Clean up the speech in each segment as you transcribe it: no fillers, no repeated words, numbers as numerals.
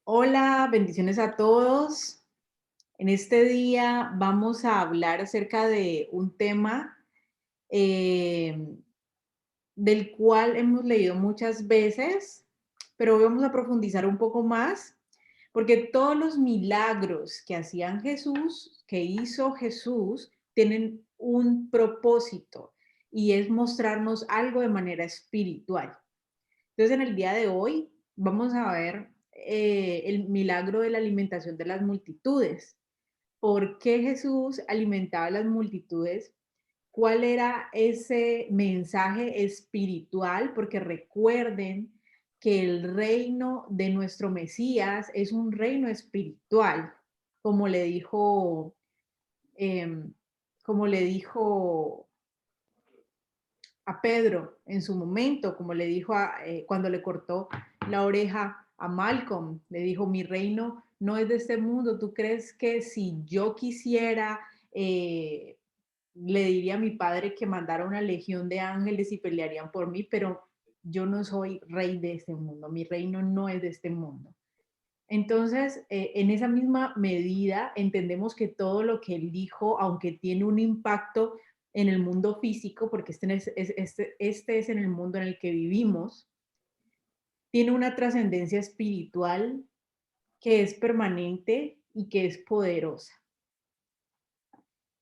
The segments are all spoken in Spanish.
Hola, bendiciones a todos. En este día vamos a hablar acerca de un tema eh, del cual hemos leído muchas veces, pero hoy vamos a profundizar un poco más, porque todos los milagros que hacían Jesús, que hizo Jesús, tienen un propósito y es mostrarnos algo de manera espiritual. Entonces, en el día de hoy vamos a ver el milagro de la alimentación de las multitudes. ¿Por qué Jesús alimentaba a las multitudes? ¿Cuál era ese mensaje espiritual? Porque recuerden que el reino de nuestro Mesías es un reino espiritual, como le dijo, em, como le dijo a Pedro en su momento, como le dijo cuando le cortó la oreja a Malcolm, le dijo, mi reino no es de este mundo, ¿tú crees que si yo quisiera, le diría a mi padre que mandara una legión de ángeles y pelearían por mí? Pero yo no soy rey de este mundo, mi reino no es de este mundo. Entonces, en esa misma medida, entendemos que todo lo que él dijo, aunque tiene un impacto en el mundo físico, porque este es en el mundo en el que vivimos, tiene una trascendencia espiritual que es permanente y que es poderosa.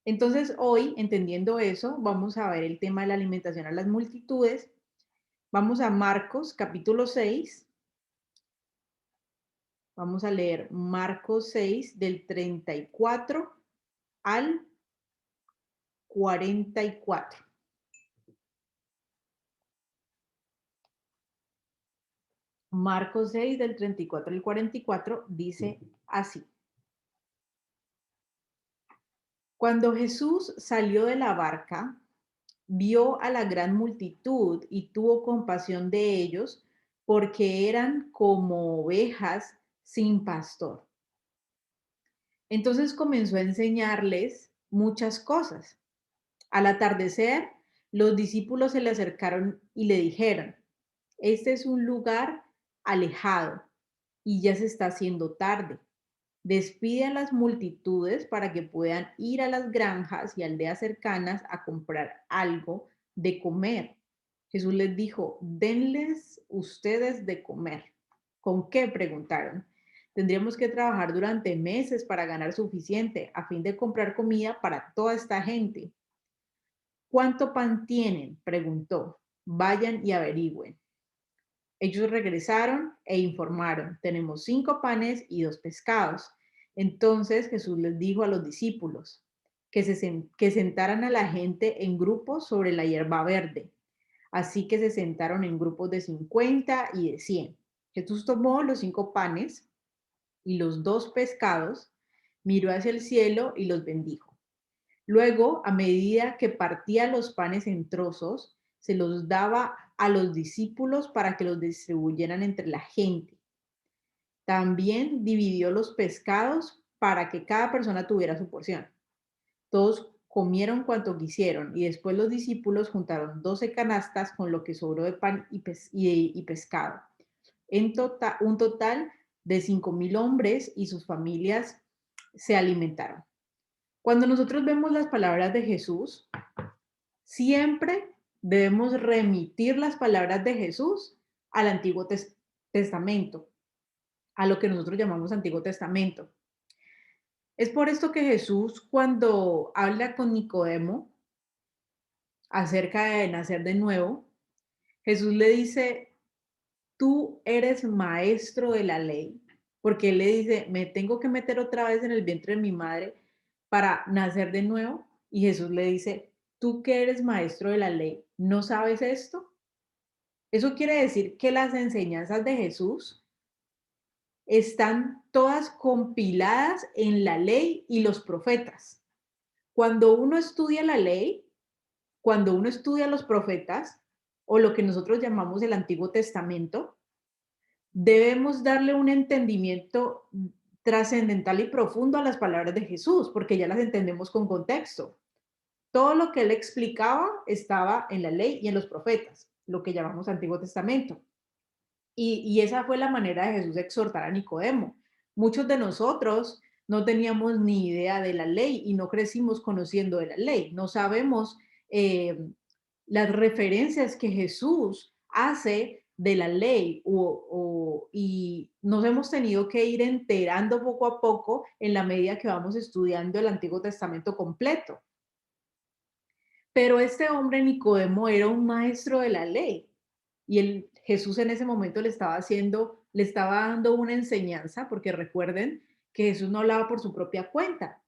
Entonces, hoy, entendiendo eso, vamos a ver el tema de la alimentación a las multitudes. Vamos a Marcos capítulo 6. Vamos a leer Marcos 6 del 34 al 44. Marcos 6 del 34 al 44 dice así. Cuando Jesús salió de la barca, vio a la gran multitud y tuvo compasión de ellos porque eran como ovejas sin pastor. Entonces comenzó a enseñarles muchas cosas. Al atardecer, los discípulos se le acercaron y le dijeron, este es un lugar alejado y ya se está haciendo tarde. Despide a las multitudes para que puedan ir a las granjas y aldeas cercanas a comprar algo de comer. Jesús les dijo, denles ustedes de comer. ¿Con qué? Preguntaron. Tendríamos que trabajar durante meses para ganar suficiente a fin de comprar comida para toda esta gente. ¿Cuánto pan tienen? Preguntó. Vayan y averigüen. Ellos regresaron e informaron, tenemos 5 panes y 2 pescados. Entonces Jesús les dijo a los discípulos que sentaran a la gente en grupos sobre la hierba verde. Así que se sentaron en grupos de 50 y de 100. Jesús tomó los 5 panes y los 2 pescados, miró hacia el cielo y los bendijo. Luego, a medida que partía los panes en trozos, se los daba a los discípulos para que los distribuyeran entre la gente. También dividió los pescados para que cada persona tuviera su porción. Todos comieron cuanto quisieron y después los discípulos juntaron 12 canastas con lo que sobró de pan y pescado. Un total de 5,000 hombres y sus familias se alimentaron. Cuando nosotros vemos las palabras de Jesús, siempre debemos remitir las palabras de Jesús al Antiguo Testamento, a lo que nosotros llamamos Antiguo Testamento. Es por esto que Jesús, cuando habla con Nicodemo acerca de nacer de nuevo, Jesús le dice, tú eres maestro de la ley, porque él le dice, me tengo que meter otra vez en el vientre de mi madre para nacer de nuevo. Y Jesús le dice, tú que eres maestro de la ley, ¿no sabes esto? Eso quiere decir que las enseñanzas de Jesús están todas compiladas en la ley y los profetas. Cuando uno estudia la ley, cuando uno estudia los profetas, o lo que nosotros llamamos el Antiguo Testamento, debemos darle un entendimiento trascendental y profundo a las palabras de Jesús, porque ya las entendemos con contexto. Todo lo que él explicaba estaba en la ley y en los profetas, lo que llamamos Antiguo Testamento. Y esa fue la manera de Jesús exhortar a Nicodemo. Muchos de nosotros no teníamos ni idea de la ley y no crecimos conociendo de la ley. No sabemos eh, las referencias que Jesús hace de la ley y nos hemos tenido que ir enterando poco a poco en la medida que vamos estudiando el Antiguo Testamento completo. Pero este hombre Nicodemo era un maestro de la ley y Jesús en ese momento le estaba dando una enseñanza, porque recuerden que Jesús no hablaba por su propia cuenta.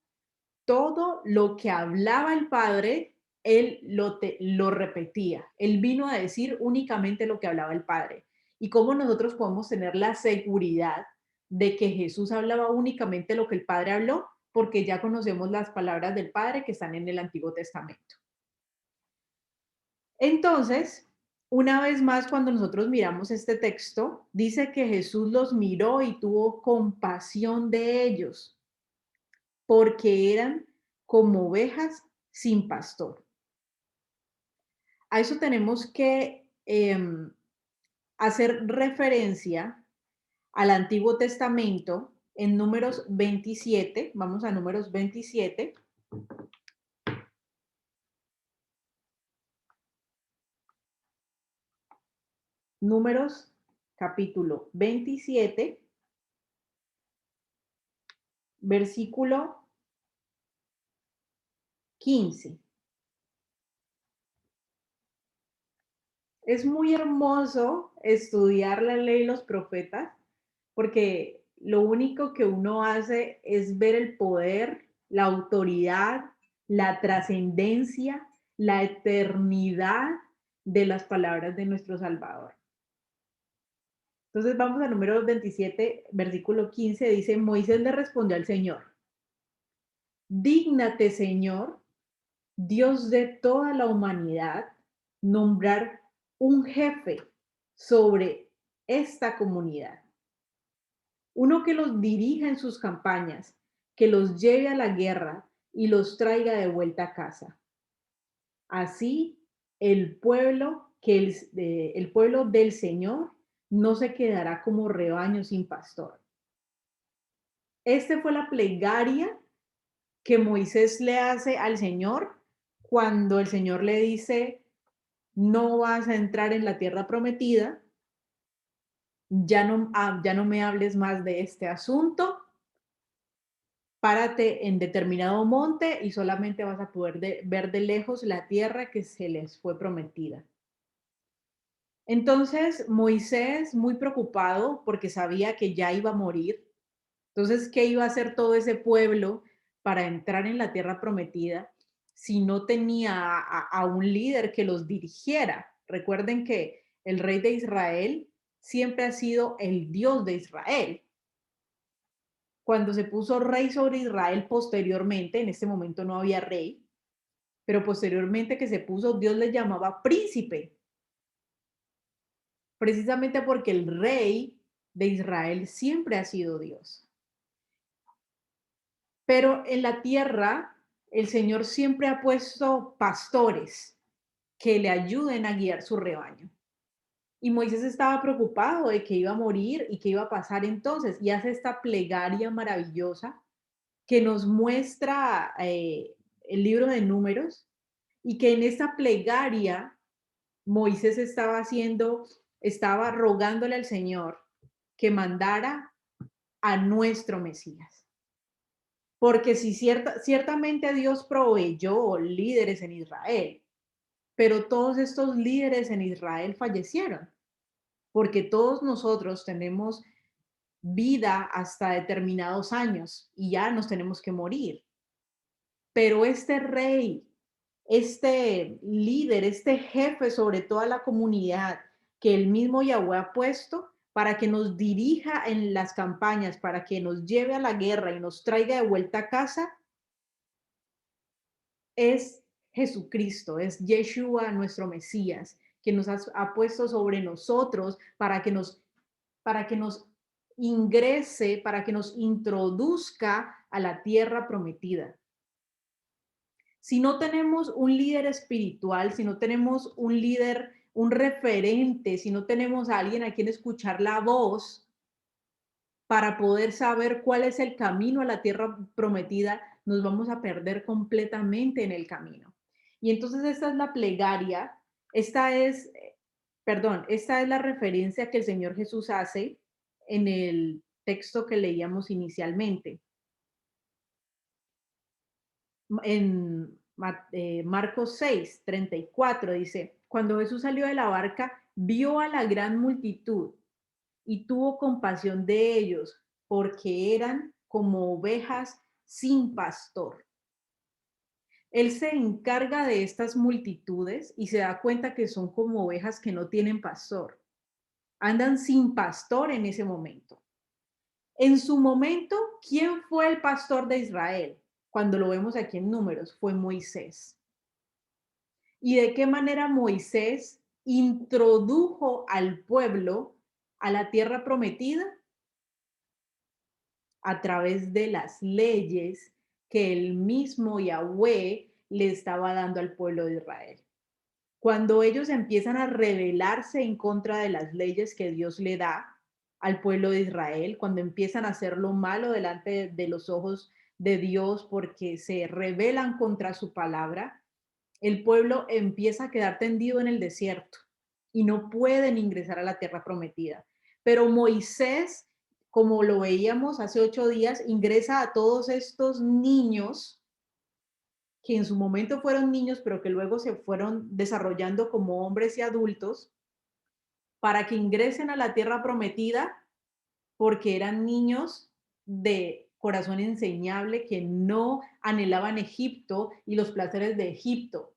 Todo lo que hablaba el Padre, él lo repetía. Él vino a decir únicamente lo que hablaba el Padre. ¿Y cómo nosotros podemos tener la seguridad de que Jesús hablaba únicamente lo que el Padre habló? Porque ya conocemos las palabras del Padre que están en el Antiguo Testamento. Entonces, una vez más, cuando nosotros miramos este texto, dice que Jesús los miró y tuvo compasión de ellos, porque eran como ovejas sin pastor. A eso tenemos que hacer referencia al Antiguo Testamento en Números 27. Vamos a Números 27. Números capítulo 27, versículo 15. Es muy hermoso estudiar la ley y los profetas, porque lo único que uno hace es ver el poder, la autoridad, la trascendencia, la eternidad de las palabras de nuestro Salvador. Entonces vamos al número 27, versículo 15, dice, Moisés le respondió al Señor, dígnate, Señor, Dios de toda la humanidad, nombrar un jefe sobre esta comunidad, uno que los dirija en sus campañas, que los lleve a la guerra y los traiga de vuelta a casa. Así, el pueblo del Señor no se quedará como rebaño sin pastor. Esta fue la plegaria que Moisés le hace al Señor cuando el Señor le dice, no vas a entrar en la tierra prometida, ya no me hables más de este asunto, párate en determinado monte y solamente vas a poder ver de lejos la tierra que se les fue prometida. Entonces Moisés, muy preocupado porque sabía que ya iba a morir, entonces, ¿qué iba a hacer todo ese pueblo para entrar en la tierra prometida si no tenía a un líder que los dirigiera? Recuerden que el rey de Israel siempre ha sido el Dios de Israel. Cuando se puso rey sobre Israel posteriormente, en este momento no había rey, pero posteriormente que se puso, Dios le llamaba príncipe, precisamente porque el rey de Israel siempre ha sido Dios. Pero en la tierra, el Señor siempre ha puesto pastores que le ayuden a guiar su rebaño. Y Moisés estaba preocupado de que iba a morir y que iba a pasar entonces, y hace esta plegaria maravillosa que nos muestra el libro de Números, y que en esta plegaria Moisés estaba rogándole al Señor que mandara a nuestro Mesías. Porque si ciertamente Dios proveyó líderes en Israel, pero todos estos líderes en Israel fallecieron, porque todos nosotros tenemos vida hasta determinados años y ya nos tenemos que morir. Pero este rey, este líder, este jefe sobre toda la comunidad que el mismo Yahweh ha puesto para que nos dirija en las campañas, para que nos lleve a la guerra y nos traiga de vuelta a casa, es Jesucristo, es Yeshua, nuestro Mesías, que nos ha puesto sobre nosotros para que nos ingrese, para que nos introduzca a la tierra prometida. Si no tenemos un líder espiritual, si no tenemos un líder un referente, si no tenemos a alguien a quien escuchar la voz para poder saber cuál es el camino a la tierra prometida, nos vamos a perder completamente en el camino. Y entonces esta es la plegaria, esta es la referencia que el Señor Jesús hace en el texto que leíamos inicialmente. En Marcos 6:34 dice, cuando Jesús salió de la barca, vio a la gran multitud y tuvo compasión de ellos, porque eran como ovejas sin pastor. Él se encarga de estas multitudes y se da cuenta que son como ovejas que no tienen pastor. Andan sin pastor en ese momento. En su momento, ¿quién fue el pastor de Israel? Cuando lo vemos aquí en Números, fue Moisés. ¿Y de qué manera Moisés introdujo al pueblo a la tierra prometida? A través de las leyes que el mismo Yahweh le estaba dando al pueblo de Israel. Cuando ellos empiezan a rebelarse en contra de las leyes que Dios le da al pueblo de Israel, cuando empiezan a hacer lo malo delante de los ojos de Dios porque se rebelan contra su palabra, el pueblo empieza a quedar tendido en el desierto y no pueden ingresar a la tierra prometida. Pero Moisés, como lo veíamos hace 8 días, ingresa a todos estos niños que en su momento fueron niños, pero que luego se fueron desarrollando como hombres y adultos, para que ingresen a la tierra prometida, porque eran niños de corazón enseñable que no anhelaban Egipto y los placeres de Egipto,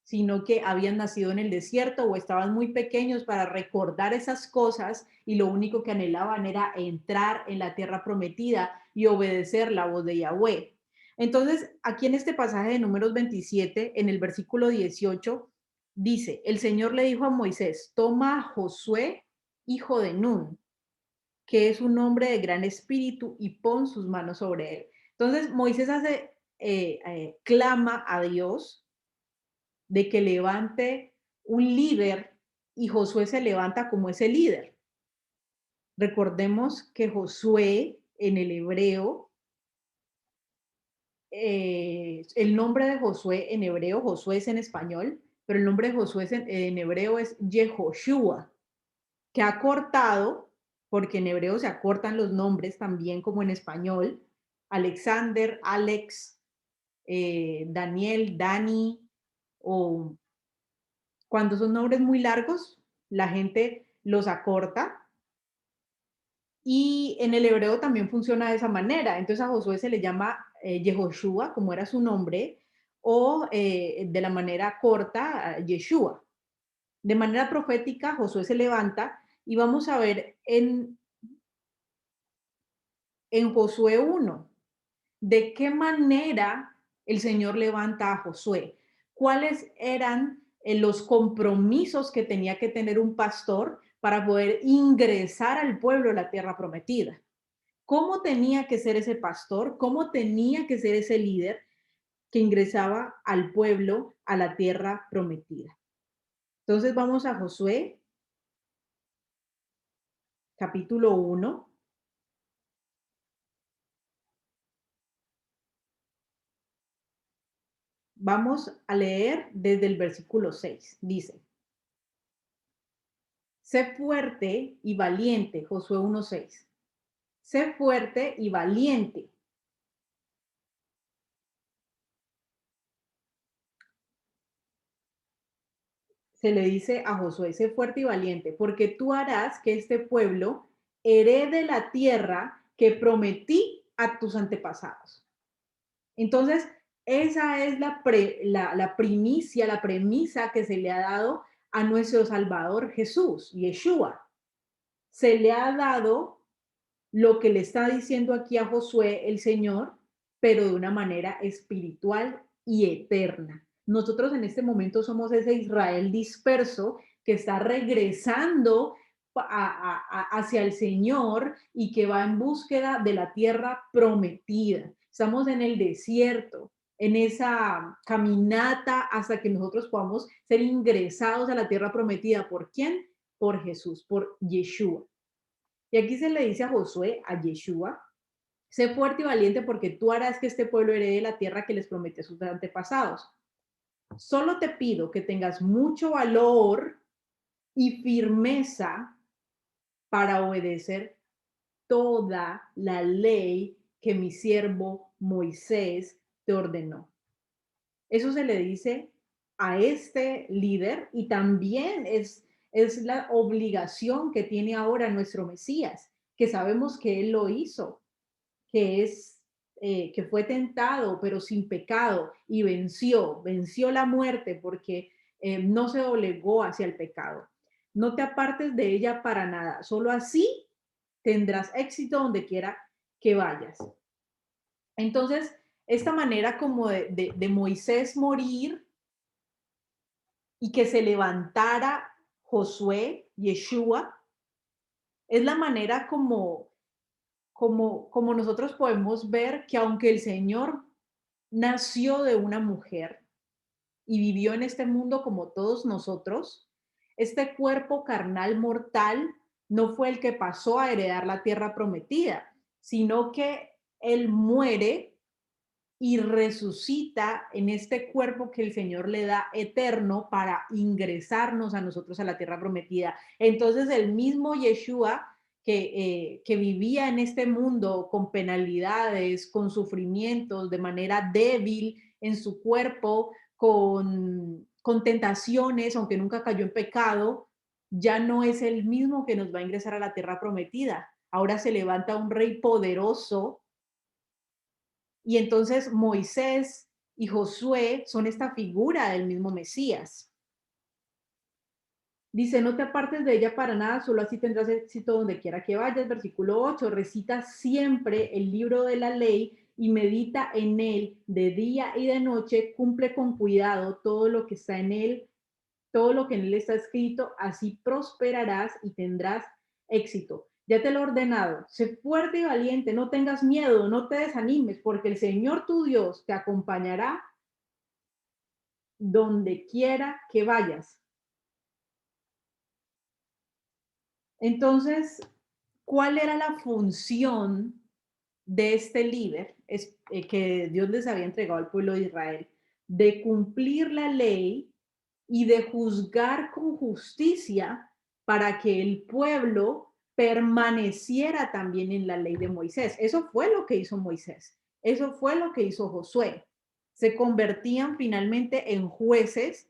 sino que habían nacido en el desierto o estaban muy pequeños para recordar esas cosas y lo único que anhelaban era entrar en la tierra prometida y obedecer la voz de Yahweh. Entonces, aquí en este pasaje de Números 27, en el versículo 18, dice, el Señor le dijo a Moisés, toma a Josué, hijo de Nun, que es un hombre de gran espíritu, y pon sus manos sobre él. Entonces, Moisés clama a Dios de que levante un líder y Josué se levanta como ese líder. Recordemos que Josué en el hebreo, el nombre de Josué en hebreo, Josué es en español, pero el nombre de Josué en hebreo es Yehoshua, que ha cortado, porque en hebreo se acortan los nombres también como en español, Alexander, Alex, Daniel, Dani, o cuando son nombres muy largos, la gente los acorta y en el hebreo también funciona de esa manera. Entonces a Josué se le llama Yehoshua, como era su nombre, o de la manera corta, Yeshua. De manera profética, Josué se levanta y vamos a ver en Josué 1 de qué manera el Señor levanta a Josué, cuáles eran los compromisos que tenía que tener un pastor para poder ingresar al pueblo a la tierra prometida. ¿Cómo tenía que ser ese pastor? ¿Cómo tenía que ser ese líder que ingresaba al pueblo a la tierra prometida? Entonces vamos a Josué, capítulo 1. Vamos a leer desde el versículo 6. Dice, sé fuerte y valiente, Josué 1:6. Sé fuerte y valiente. Se le dice a Josué, sé fuerte y valiente, porque tú harás que este pueblo herede la tierra que prometí a tus antepasados. Entonces, esa es la primicia, la premisa que se le ha dado a nuestro Salvador Jesús, Yeshua. Se le ha dado lo que le está diciendo aquí a Josué el Señor, pero de una manera espiritual y eterna. Nosotros en este momento somos ese Israel disperso que está regresando hacia el Señor y que va en búsqueda de la tierra prometida. Estamos en el desierto. en esa caminata hasta que nosotros podamos ser ingresados a la tierra prometida. ¿Por quién? Por Jesús, por Yeshua. Y aquí se le dice a Josué, a Yeshua, sé fuerte y valiente porque tú harás que este pueblo herede la tierra que les prometió a sus antepasados. Solo te pido que tengas mucho valor y firmeza para obedecer toda la ley que mi siervo Moisés te ordenó. Eso se le dice a este líder y también es la obligación que tiene ahora nuestro Mesías, que sabemos que él lo hizo, que es que fue tentado pero sin pecado y venció la muerte porque no se doblegó hacia el pecado. No te apartes de ella para nada, solo así tendrás éxito donde quiera que vayas. Entonces, esta manera como de Moisés morir y que se levantara Josué, Yeshua, es la manera como nosotros podemos ver que aunque el Señor nació de una mujer y vivió en este mundo como todos nosotros, este cuerpo carnal mortal no fue el que pasó a heredar la tierra prometida, sino que Él muere y resucita en este cuerpo que el Señor le da eterno para ingresarnos a nosotros a la tierra prometida. Entonces el mismo Yeshua que vivía en este mundo con penalidades, con sufrimientos, de manera débil en su cuerpo, con tentaciones, aunque nunca cayó en pecado, ya no es el mismo que nos va a ingresar a la tierra prometida. Ahora se levanta un rey poderoso y entonces Moisés y Josué son esta figura del mismo Mesías. Dice, no te apartes de ella para nada, solo así tendrás éxito donde quiera que vayas. Versículo 8, recita siempre el libro de la ley y medita en él de día y de noche, cumple con cuidado todo lo que está en él, todo lo que en él está escrito, así prosperarás y tendrás éxito. Ya te lo he ordenado, sé fuerte y valiente, no tengas miedo, no te desanimes, porque el Señor tu Dios te acompañará donde quiera que vayas. Entonces, ¿cuál era la función de este líder que Dios les había entregado al pueblo de Israel? De cumplir la ley y de juzgar con justicia para que el pueblo permaneciera también en la ley de Moisés. Eso fue lo que hizo Moisés. Eso fue lo que hizo Josué. Se convertían finalmente en jueces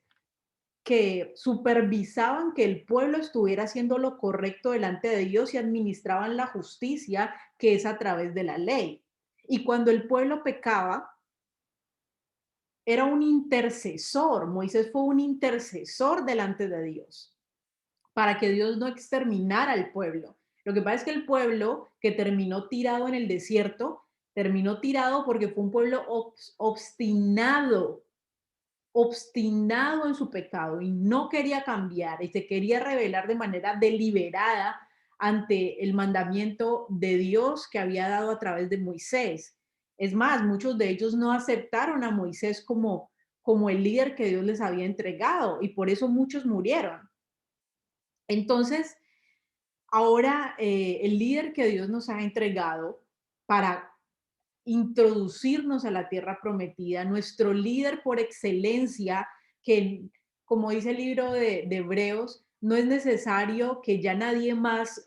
que supervisaban que el pueblo estuviera haciendo lo correcto delante de Dios y administraban la justicia que es a través de la ley. Y cuando el pueblo pecaba, era un intercesor. Moisés fue un intercesor delante de Dios para que Dios no exterminara al pueblo. Lo que pasa es que el pueblo que terminó tirado en el desierto, terminó tirado porque fue un pueblo obstinado, obstinado en su pecado y no quería cambiar y se quería rebelar de manera deliberada ante el mandamiento de Dios que había dado a través de Moisés. Es más, muchos de ellos no aceptaron a Moisés como el líder que Dios les había entregado y por eso muchos murieron. Entonces, ahora el líder que Dios nos ha entregado para introducirnos a la tierra prometida, nuestro líder por excelencia, que como dice el libro de Hebreos, no es necesario que ya nadie más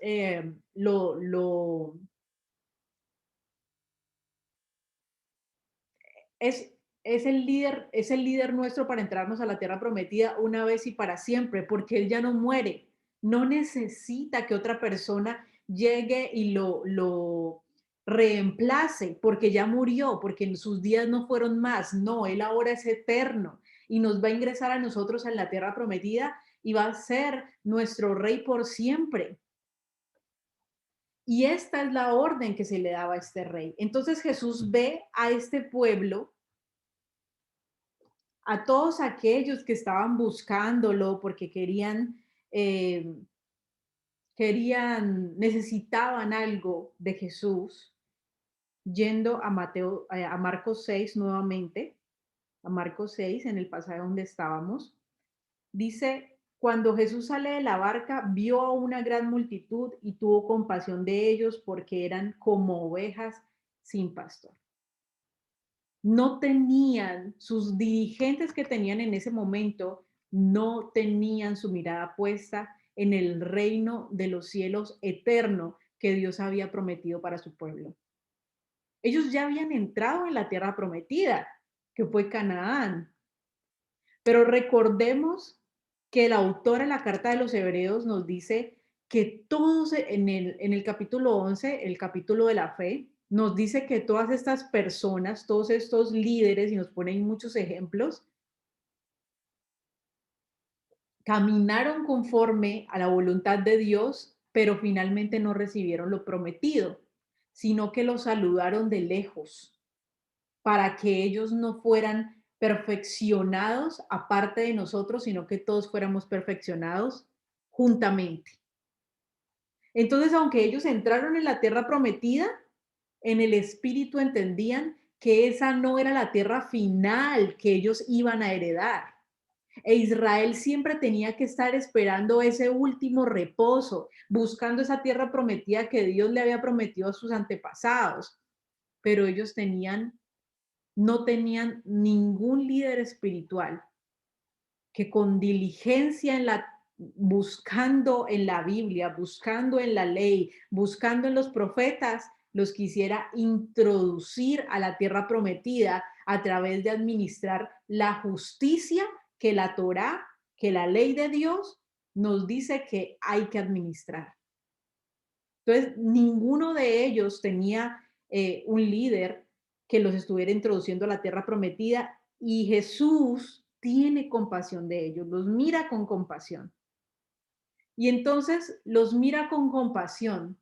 es, es el líder nuestro para entrarnos a la tierra prometida una vez y para siempre, porque él ya no muere, no necesita que otra persona llegue y lo reemplace, porque ya murió, porque en sus días no fueron más, no, él ahora es eterno y nos va a ingresar a nosotros en la tierra prometida y va a ser nuestro rey por siempre. Y esta es la orden que se le daba a este rey. Entonces Jesús ve a este pueblo, a todos aquellos que estaban buscándolo porque eh, necesitaban algo de Jesús, yendo a Marcos 6 nuevamente. a Marcos 6, en el pasaje donde estábamos. Dice, cuando Jesús sale de la barca, vio a una gran multitud y tuvo compasión de ellos porque eran como ovejas sin pastor. No tenían, sus dirigentes que tenían en ese momento, no tenían su mirada puesta en el reino de los cielos eterno que Dios había prometido para su pueblo. Ellos ya habían entrado en la tierra prometida, que fue Canaán. Pero recordemos que el autor en la carta de los Hebreos nos dice que todos en el capítulo 11, el capítulo de la fe, nos dice que todas estas personas, todos estos líderes, y nos ponen muchos ejemplos, caminaron conforme a la voluntad de Dios, pero finalmente no recibieron lo prometido, sino que lo saludaron de lejos para que ellos no fueran perfeccionados aparte de nosotros, sino que todos fuéramos perfeccionados juntamente. Entonces, aunque ellos entraron en la tierra prometida, en el espíritu entendían que esa no era la tierra final que ellos iban a heredar. E Israel siempre tenía que estar esperando ese último reposo, buscando esa tierra prometida que Dios le había prometido a sus antepasados. Pero ellos no tenían ningún líder espiritual que con diligencia buscando en la Biblia, buscando en la ley, buscando en los profetas, los quisiera introducir a la tierra prometida a través de administrar la justicia que la Torá, que la ley de Dios nos dice que hay que administrar. Entonces, ninguno de ellos tenía un líder que los estuviera introduciendo a la tierra prometida y Jesús tiene compasión de ellos, los mira con compasión. Y entonces los mira con compasión.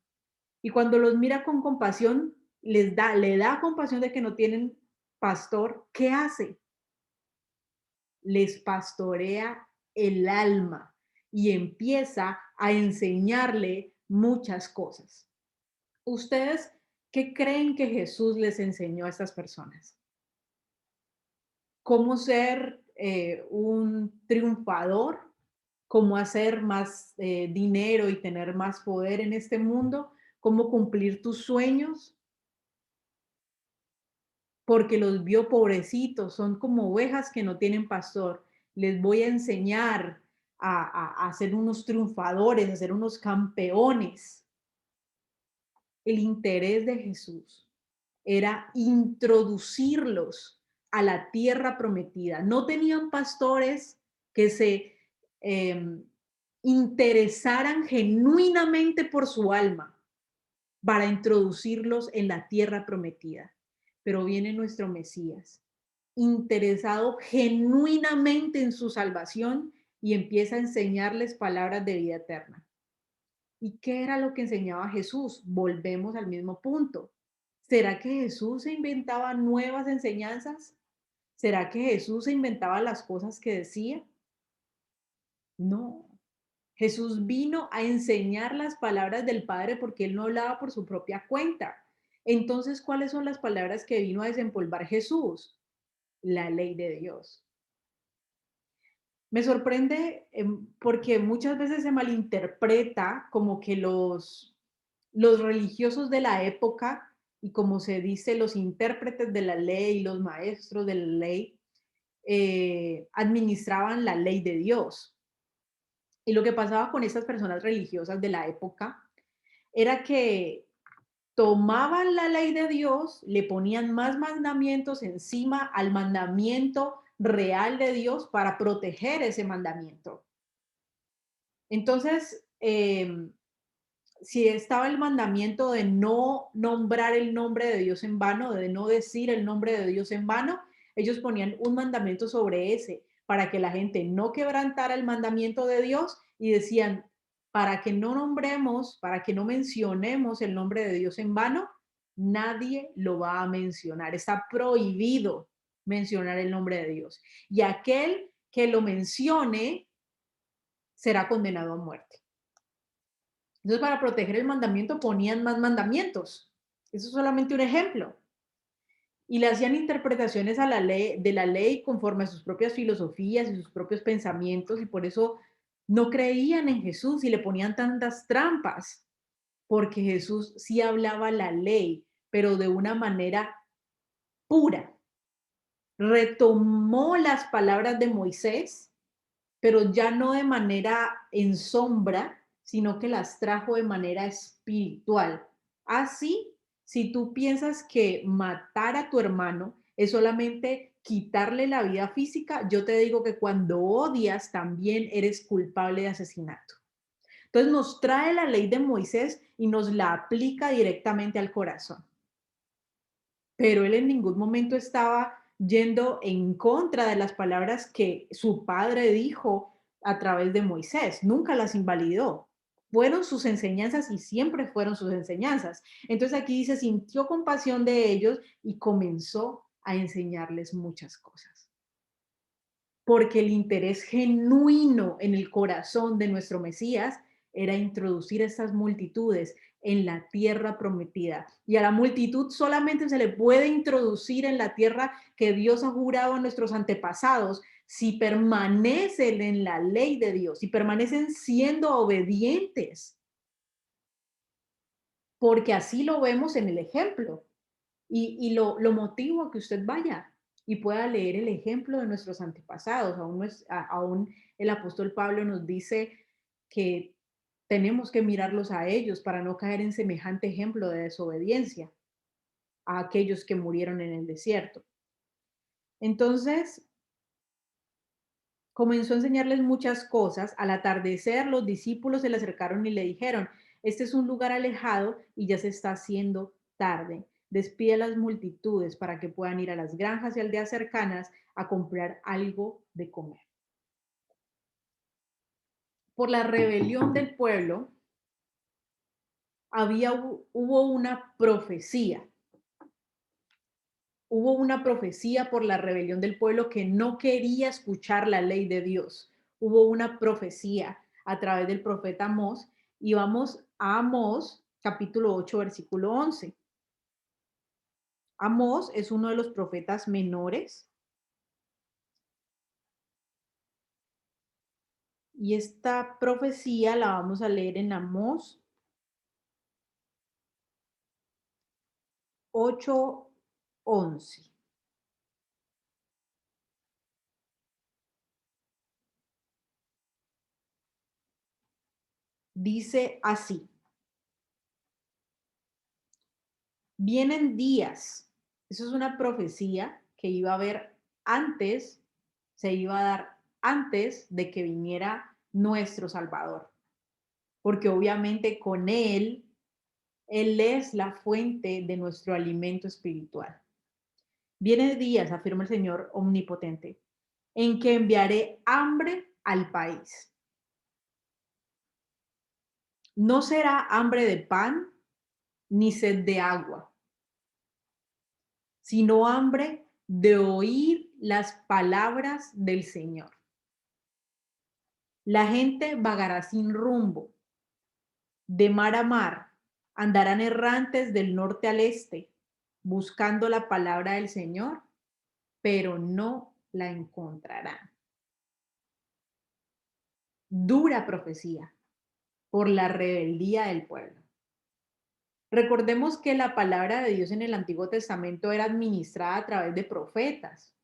Y cuando los mira con compasión, le da compasión de que no tienen pastor. ¿Qué hace? Les pastorea el alma y empieza a enseñarle muchas cosas. ¿Ustedes qué creen que Jesús les enseñó a estas personas? ¿Cómo ser un triunfador? ¿Cómo hacer más dinero y tener más poder en este mundo? ¿Cómo cumplir tus sueños? Porque los vio pobrecitos, son como ovejas que no tienen pastor. Les voy a enseñar a ser unos triunfadores, a ser unos campeones. El interés de Jesús era introducirlos a la tierra prometida. No tenían pastores que se eh, interesaran genuinamente por su alma para introducirlos en la tierra prometida. Pero viene nuestro Mesías, interesado genuinamente en su salvación y empieza a enseñarles palabras de vida eterna. ¿Y qué era lo que enseñaba Jesús? Volvemos al mismo punto. ¿Será que Jesús se inventaba nuevas enseñanzas? ¿Será que Jesús se inventaba las cosas que decía? No. Jesús vino a enseñar las palabras del Padre porque él no hablaba por su propia cuenta. Entonces, ¿cuáles son las palabras que vino a desempolvar Jesús? La ley de Dios. Me sorprende porque muchas veces se malinterpreta como que los religiosos de la época y como se dice, los intérpretes de la ley, los maestros de la ley, administraban la ley de Dios. Y lo que pasaba con estas personas religiosas de la época era que tomaban la ley de Dios, le ponían más mandamientos encima al mandamiento real de Dios para proteger ese mandamiento. Entonces, si estaba el mandamiento de no nombrar el nombre de Dios en vano, de no decir el nombre de Dios en vano, ellos ponían un mandamiento sobre ese para que la gente no quebrantara el mandamiento de Dios y decían, para que no nombremos, para que no mencionemos el nombre de Dios en vano, nadie lo va a mencionar. Está prohibido mencionar el nombre de Dios. Y aquel que lo mencione será condenado a muerte. Entonces, para proteger el mandamiento ponían más mandamientos. Eso es solamente un ejemplo. y le hacían interpretaciones a la ley, de la ley conforme a sus propias filosofías y sus propios pensamientos, y por eso no creían en Jesús y le ponían tantas trampas, porque Jesús sí hablaba la ley, pero de una manera pura. Retomó las palabras de Moisés, pero ya no de manera en sombra, sino que las trajo de manera espiritual. Así, si tú piensas que matar a tu hermano es solamente quitarle la vida física, yo te digo que cuando odias también eres culpable de asesinato. Entonces nos trae la ley de Moisés y nos la aplica directamente al corazón. Pero él en ningún momento estaba yendo en contra de las palabras que su padre dijo a través de Moisés, nunca las invalidó. Fueron sus enseñanzas y siempre fueron sus enseñanzas. Entonces aquí dice, sintió compasión de ellos y comenzó a enseñarles muchas cosas. Porque el interés genuino en el corazón de nuestro Mesías era introducir estas multitudes en la tierra prometida. Y a la multitud solamente se le puede introducir en la tierra que Dios ha jurado a nuestros antepasados si permanecen en la ley de Dios, si permanecen siendo obedientes, porque así lo vemos en el ejemplo. Y lo motivo a que usted vaya y pueda leer el ejemplo de nuestros antepasados. Aún el apóstol Pablo nos dice que tenemos que mirarlos a ellos para no caer en semejante ejemplo de desobediencia a aquellos que murieron en el desierto. Entonces, comenzó a enseñarles muchas cosas. Al atardecer, los discípulos se le acercaron y le dijeron, este es un lugar alejado y ya se está haciendo tarde. Despide a las multitudes para que puedan ir a las granjas y aldeas cercanas a comprar algo de comer. Por la rebelión del pueblo, hubo una profecía. Hubo una profecía por la rebelión del pueblo que no quería escuchar la ley de Dios. Hubo una profecía a través del profeta Amós y vamos a Amós capítulo 8 versículo 11. Amós es uno de los profetas menores y esta profecía la vamos a leer en Amós 8:11. Dice así: vienen días. Eso es una profecía que iba a haber antes, se iba a dar antes de que viniera nuestro Salvador. Porque obviamente con Él es la fuente de nuestro alimento espiritual. Vienen días, afirma el Señor omnipotente, en que enviaré hambre al país. No será hambre de pan ni sed de agua, sino hambre de oír las palabras del Señor. La gente vagará sin rumbo, de mar a mar, andarán errantes del norte al este, buscando la palabra del Señor, pero no la encontrarán. Dura profecía por la rebeldía del pueblo. Recordemos que la palabra de Dios en el Antiguo Testamento era administrada a través de profetas.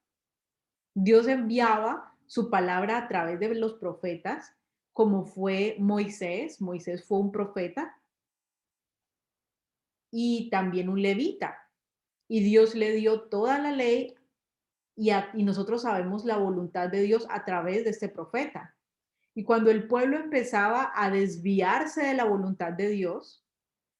Dios enviaba su palabra a través de los profetas, como fue Moisés. Moisés fue un profeta y también un levita. Y Dios le dio toda la ley y nosotros sabemos la voluntad de Dios a través de este profeta. Y cuando el pueblo empezaba a desviarse de la voluntad de Dios,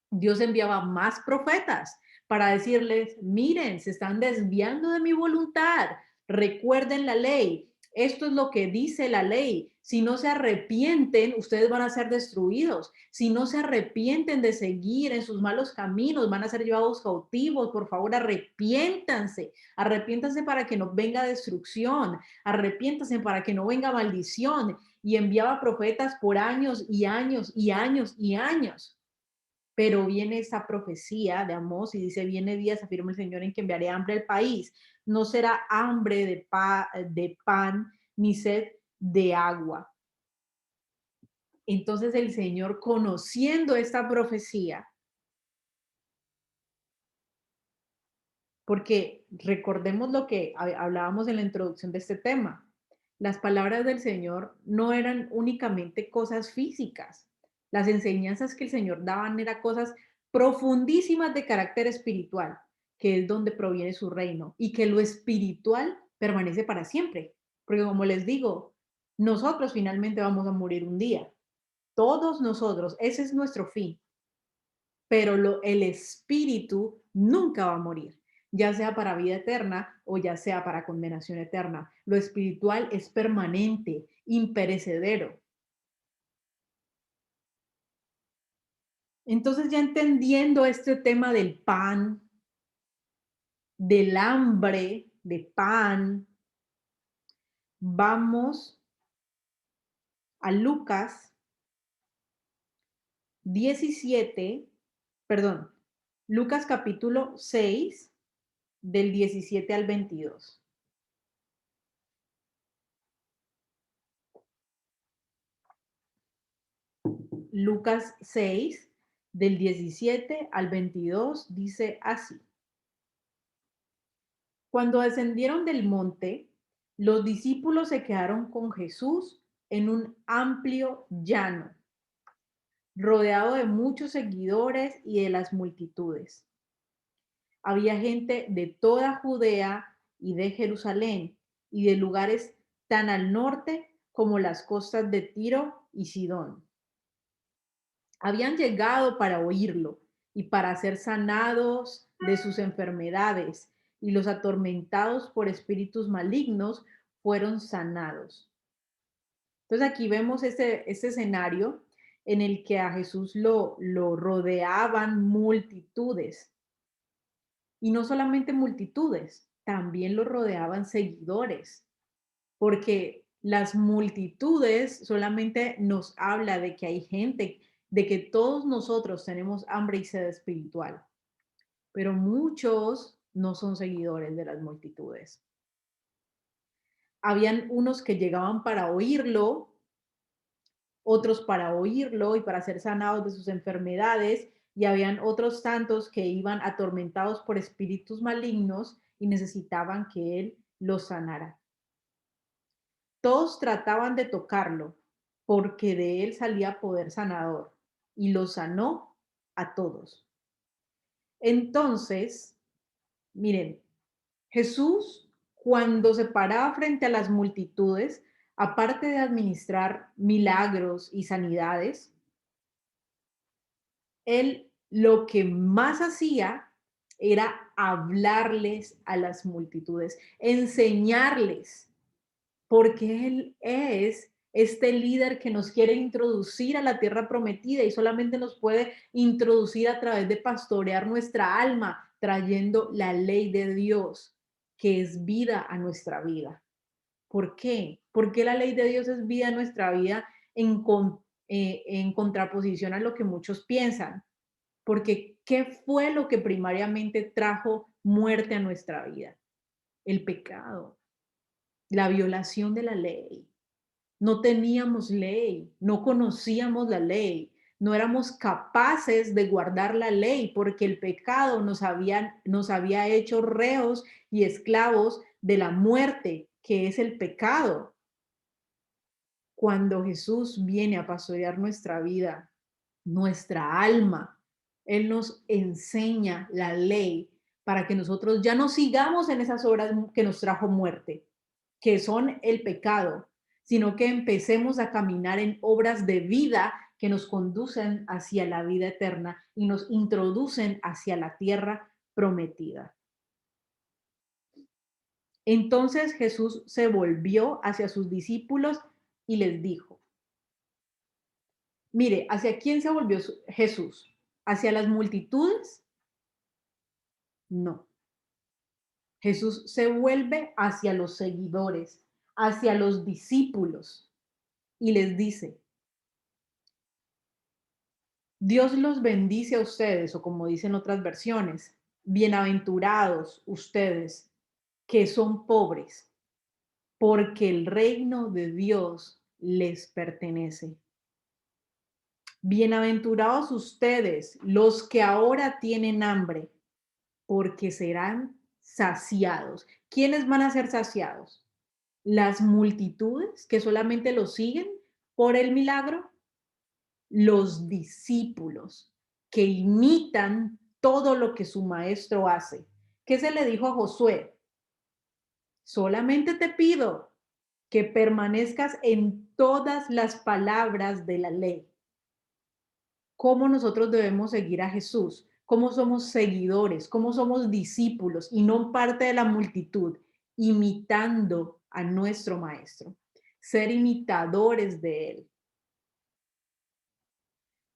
Dios enviaba más profetas para decirles, miren, se están desviando de mi voluntad, recuerden la ley, esto es lo que dice la ley, si no se arrepienten, ustedes van a ser destruidos, si no se arrepienten de seguir en sus malos caminos, van a ser llevados cautivos, por favor arrepiéntanse, arrepiéntanse para que no venga destrucción, arrepiéntanse para que no venga maldición, y enviaba profetas por años y años y años y años. Pero viene esa profecía de Amós y dice, viene días, afirma el Señor, en que enviaré hambre al país. No será hambre de pan ni sed de agua. Entonces el Señor, conociendo esta profecía, porque recordemos lo que hablábamos en la introducción de este tema. Las palabras del Señor no eran únicamente cosas físicas. Las enseñanzas que el Señor daban eran cosas profundísimas de carácter espiritual, que es donde proviene su reino, y que lo espiritual permanece para siempre. Porque como les digo, nosotros finalmente vamos a morir un día. Todos nosotros, ese es nuestro fin, pero el espíritu nunca va a morir, ya sea para vida eterna o ya sea para condenación eterna. Lo espiritual es permanente, imperecedero. Entonces, ya entendiendo este tema del pan, del hambre de pan, vamos a Lucas 17, perdón, Lucas capítulo 6, del 17 al 22. Lucas 6, del 17 al 22, dice así. Cuando descendieron del monte, los discípulos se quedaron con Jesús en un amplio llano, rodeado de muchos seguidores y de las multitudes. Había gente de toda Judea y de Jerusalén y de lugares tan al norte como las costas de Tiro y Sidón. Habían llegado para oírlo y para ser sanados de sus enfermedades, y los atormentados por espíritus malignos fueron sanados. Entonces aquí vemos este escenario en el que a Jesús lo rodeaban multitudes, y no solamente multitudes, también lo rodeaban seguidores, porque las multitudes solamente nos habla de que hay gente, de que todos nosotros tenemos hambre y sed espiritual, pero muchos no son seguidores de las multitudes. Habían unos que llegaban para oírlo, otros para oírlo y para ser sanados de sus enfermedades, y habían otros tantos que iban atormentados por espíritus malignos y necesitaban que él los sanara. Todos trataban de tocarlo, porque de él salía poder sanador, y los sanó a todos. Entonces, miren, Jesús, cuando se paraba frente a las multitudes, aparte de administrar milagros y sanidades, él lo que más hacía era hablarles a las multitudes, enseñarles, porque Él es este líder que nos quiere introducir a la tierra prometida y solamente nos puede introducir a través de pastorear nuestra alma, trayendo la ley de Dios, que es vida a nuestra vida. ¿Por qué? Porque la ley de Dios es vida a nuestra vida en contraposición a lo que muchos piensan. Porque ¿qué fue lo que primariamente trajo muerte a nuestra vida? El pecado, la violación de la ley. No teníamos ley, no conocíamos la ley, no éramos capaces de guardar la ley porque el pecado nos había hecho reos y esclavos de la muerte, que es el pecado. Cuando Jesús viene a pastorear nuestra vida, nuestra alma, Él nos enseña la ley para que nosotros ya no sigamos en esas obras que nos trajo muerte, que son el pecado, sino que empecemos a caminar en obras de vida que nos conducen hacia la vida eterna y nos introducen hacia la tierra prometida. Entonces Jesús se volvió hacia sus discípulos y les dijo: mire, ¿hacia quién se volvió Jesús? ¿Hacia las multitudes? No. Jesús se vuelve hacia los seguidores, hacia los discípulos, y les dice: Dios los bendice a ustedes, o como dicen otras versiones, bienaventurados ustedes que son pobres, porque el reino de Dios les pertenece. Bienaventurados ustedes, los que ahora tienen hambre, porque serán saciados. ¿Quiénes van a ser saciados? ¿Las multitudes que solamente los siguen por el milagro? Los discípulos que imitan todo lo que su maestro hace. ¿Qué se le dijo a Josué? Solamente te pido que permanezcas en todas las palabras de la ley. ¿Cómo nosotros debemos seguir a Jesús? ¿Cómo somos seguidores? ¿Cómo somos discípulos y no parte de la multitud, imitando a nuestro maestro? Ser imitadores de él.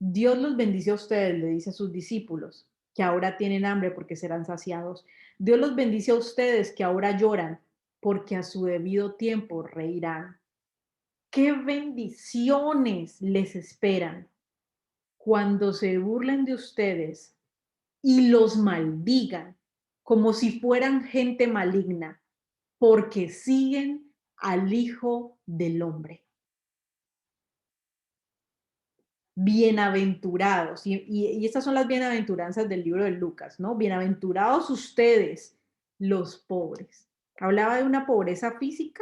Dios los bendice a ustedes, le dice a sus discípulos, que ahora tienen hambre porque serán saciados. Dios los bendice a ustedes que ahora lloran, porque a su debido tiempo reirán. ¿Qué bendiciones les esperan cuando se burlen de ustedes y los maldigan como si fueran gente maligna, porque siguen al Hijo del Hombre? Bienaventurados, y estas son las bienaventuranzas del libro de Lucas, ¿no? Bienaventurados ustedes, los pobres. Hablaba de una pobreza física.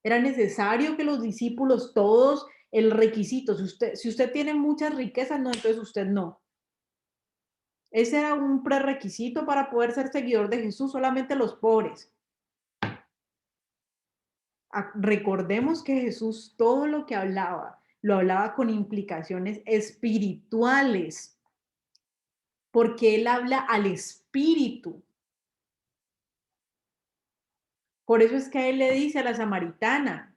Era necesario que los discípulos todos, el requisito, si usted tiene muchas riquezas, no, entonces usted no. Ese era un prerequisito para poder ser seguidor de Jesús, solamente los pobres. Recordemos que Jesús todo lo que hablaba, lo hablaba con implicaciones espirituales, porque él habla al espíritu. Por eso es que él le dice a la samaritana,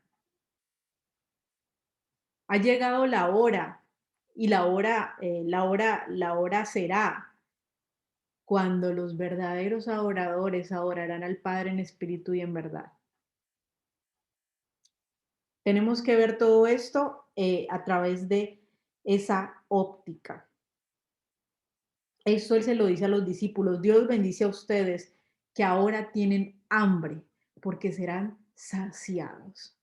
ha llegado la hora, y la hora será cuando los verdaderos adoradores adorarán al Padre en espíritu y en verdad. Tenemos que ver todo esto a través de esa óptica. Esto él se lo dice a los discípulos. Dios bendice a ustedes que ahora tienen hambre, porque serán saciados.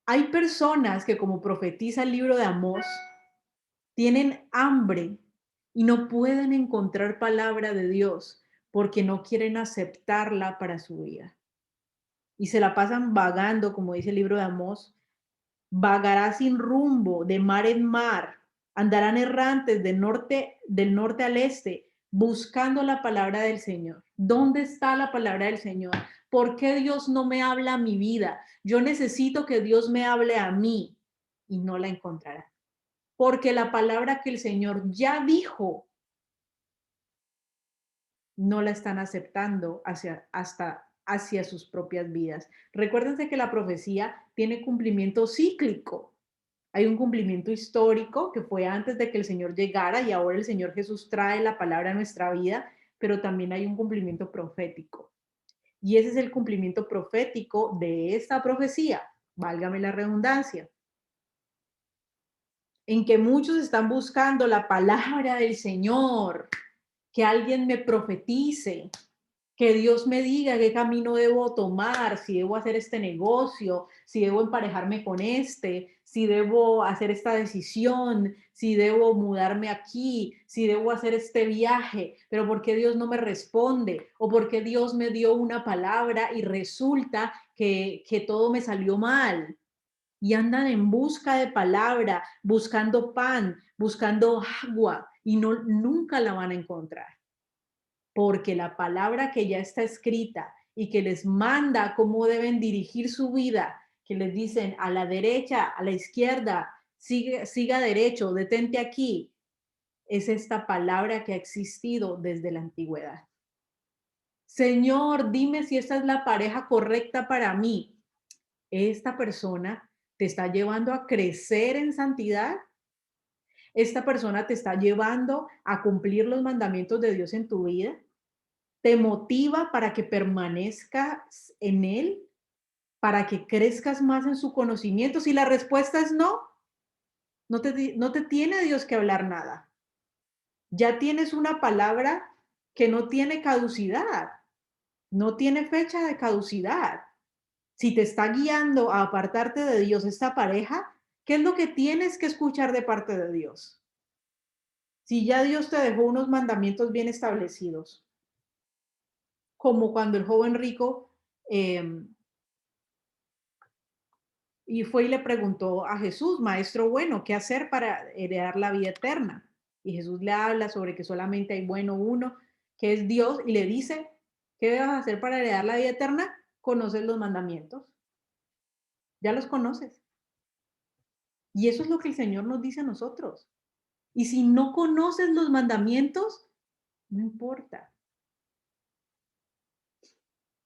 Hay personas que, como profetiza el libro de Amós, tienen hambre y no pueden encontrar palabra de Dios porque no quieren aceptarla para su vida. Y se la pasan vagando, como dice el libro de Amós, vagará sin rumbo, de mar en mar, andarán errantes del norte al este, buscando la palabra del Señor. ¿Dónde está la palabra del Señor? ¿Por qué Dios no me habla a mi vida? Yo necesito que Dios me hable a mí, y no la encontrará. Porque la palabra que el Señor ya dijo, no la están aceptando hacia sus propias vidas. Recuérdense que la profecía tiene cumplimiento cíclico. Hay un cumplimiento histórico que fue antes de que el Señor llegara, y ahora el Señor Jesús trae la palabra a nuestra vida, pero también hay un cumplimiento profético. Y ese es el cumplimiento profético de esta profecía, válgame la redundancia, en que muchos están buscando la palabra del Señor, que alguien me profetice, que Dios me diga qué camino debo tomar, si debo hacer este negocio, si debo emparejarme con este, si debo hacer esta decisión, si debo mudarme aquí, si debo hacer este viaje, pero ¿por qué Dios no me responde? ¿O por qué Dios me dio una palabra y resulta que todo me salió mal? Y andan en busca de palabra, buscando pan, buscando agua, y no, nunca la van a encontrar, porque la palabra que ya está escrita y que les manda cómo deben dirigir su vida, que les dicen a la derecha, a la izquierda, siga derecho, detente aquí, es esta palabra que ha existido desde la antigüedad. Señor, dime si esta es la pareja correcta para mí. Esta persona te está llevando a crecer en santidad. Esta persona te está llevando a cumplir los mandamientos de Dios en tu vida. ¿Te motiva para que permanezcas en él? ¿Para que crezcas más en su conocimiento? Si la respuesta es no, No te tiene Dios que hablar nada. Ya tienes una palabra que no tiene caducidad, no tiene fecha de caducidad. Si te está guiando a apartarte de Dios esta pareja, ¿qué es lo que tienes que escuchar de parte de Dios? Si ya Dios te dejó unos mandamientos bien establecidos, como cuando el joven rico em, y fue y le preguntó a Jesús, Maestro bueno, ¿qué hacer para heredar la vida eterna? Y Jesús le habla sobre que solamente hay bueno uno, que es Dios, y le dice, ¿qué debes hacer para heredar la vida eterna? Conoces los mandamientos, ya los conoces. Y eso es lo que el Señor nos dice a nosotros. Y si no conoces los mandamientos, no importa.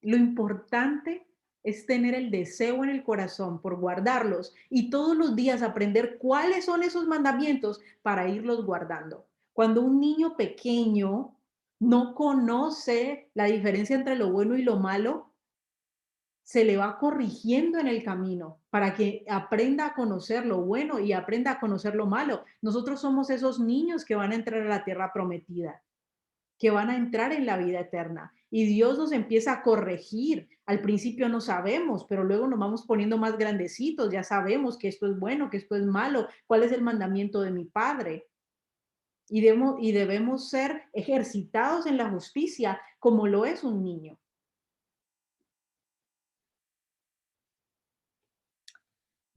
Lo importante es tener el deseo en el corazón por guardarlos y todos los días aprender cuáles son esos mandamientos para irlos guardando. Cuando un niño pequeño no conoce la diferencia entre lo bueno y lo malo, se le va corrigiendo en el camino para que aprenda a conocer lo bueno y aprenda a conocer lo malo. Nosotros somos esos niños que van a entrar a la tierra prometida, que van a entrar en la vida eterna. Y Dios nos empieza a corregir. Al principio no sabemos, pero luego nos vamos poniendo más grandecitos, ya sabemos que esto es bueno, que esto es malo, cuál es el mandamiento de mi Padre. Y debemos ser ejercitados en la justicia como lo es un niño.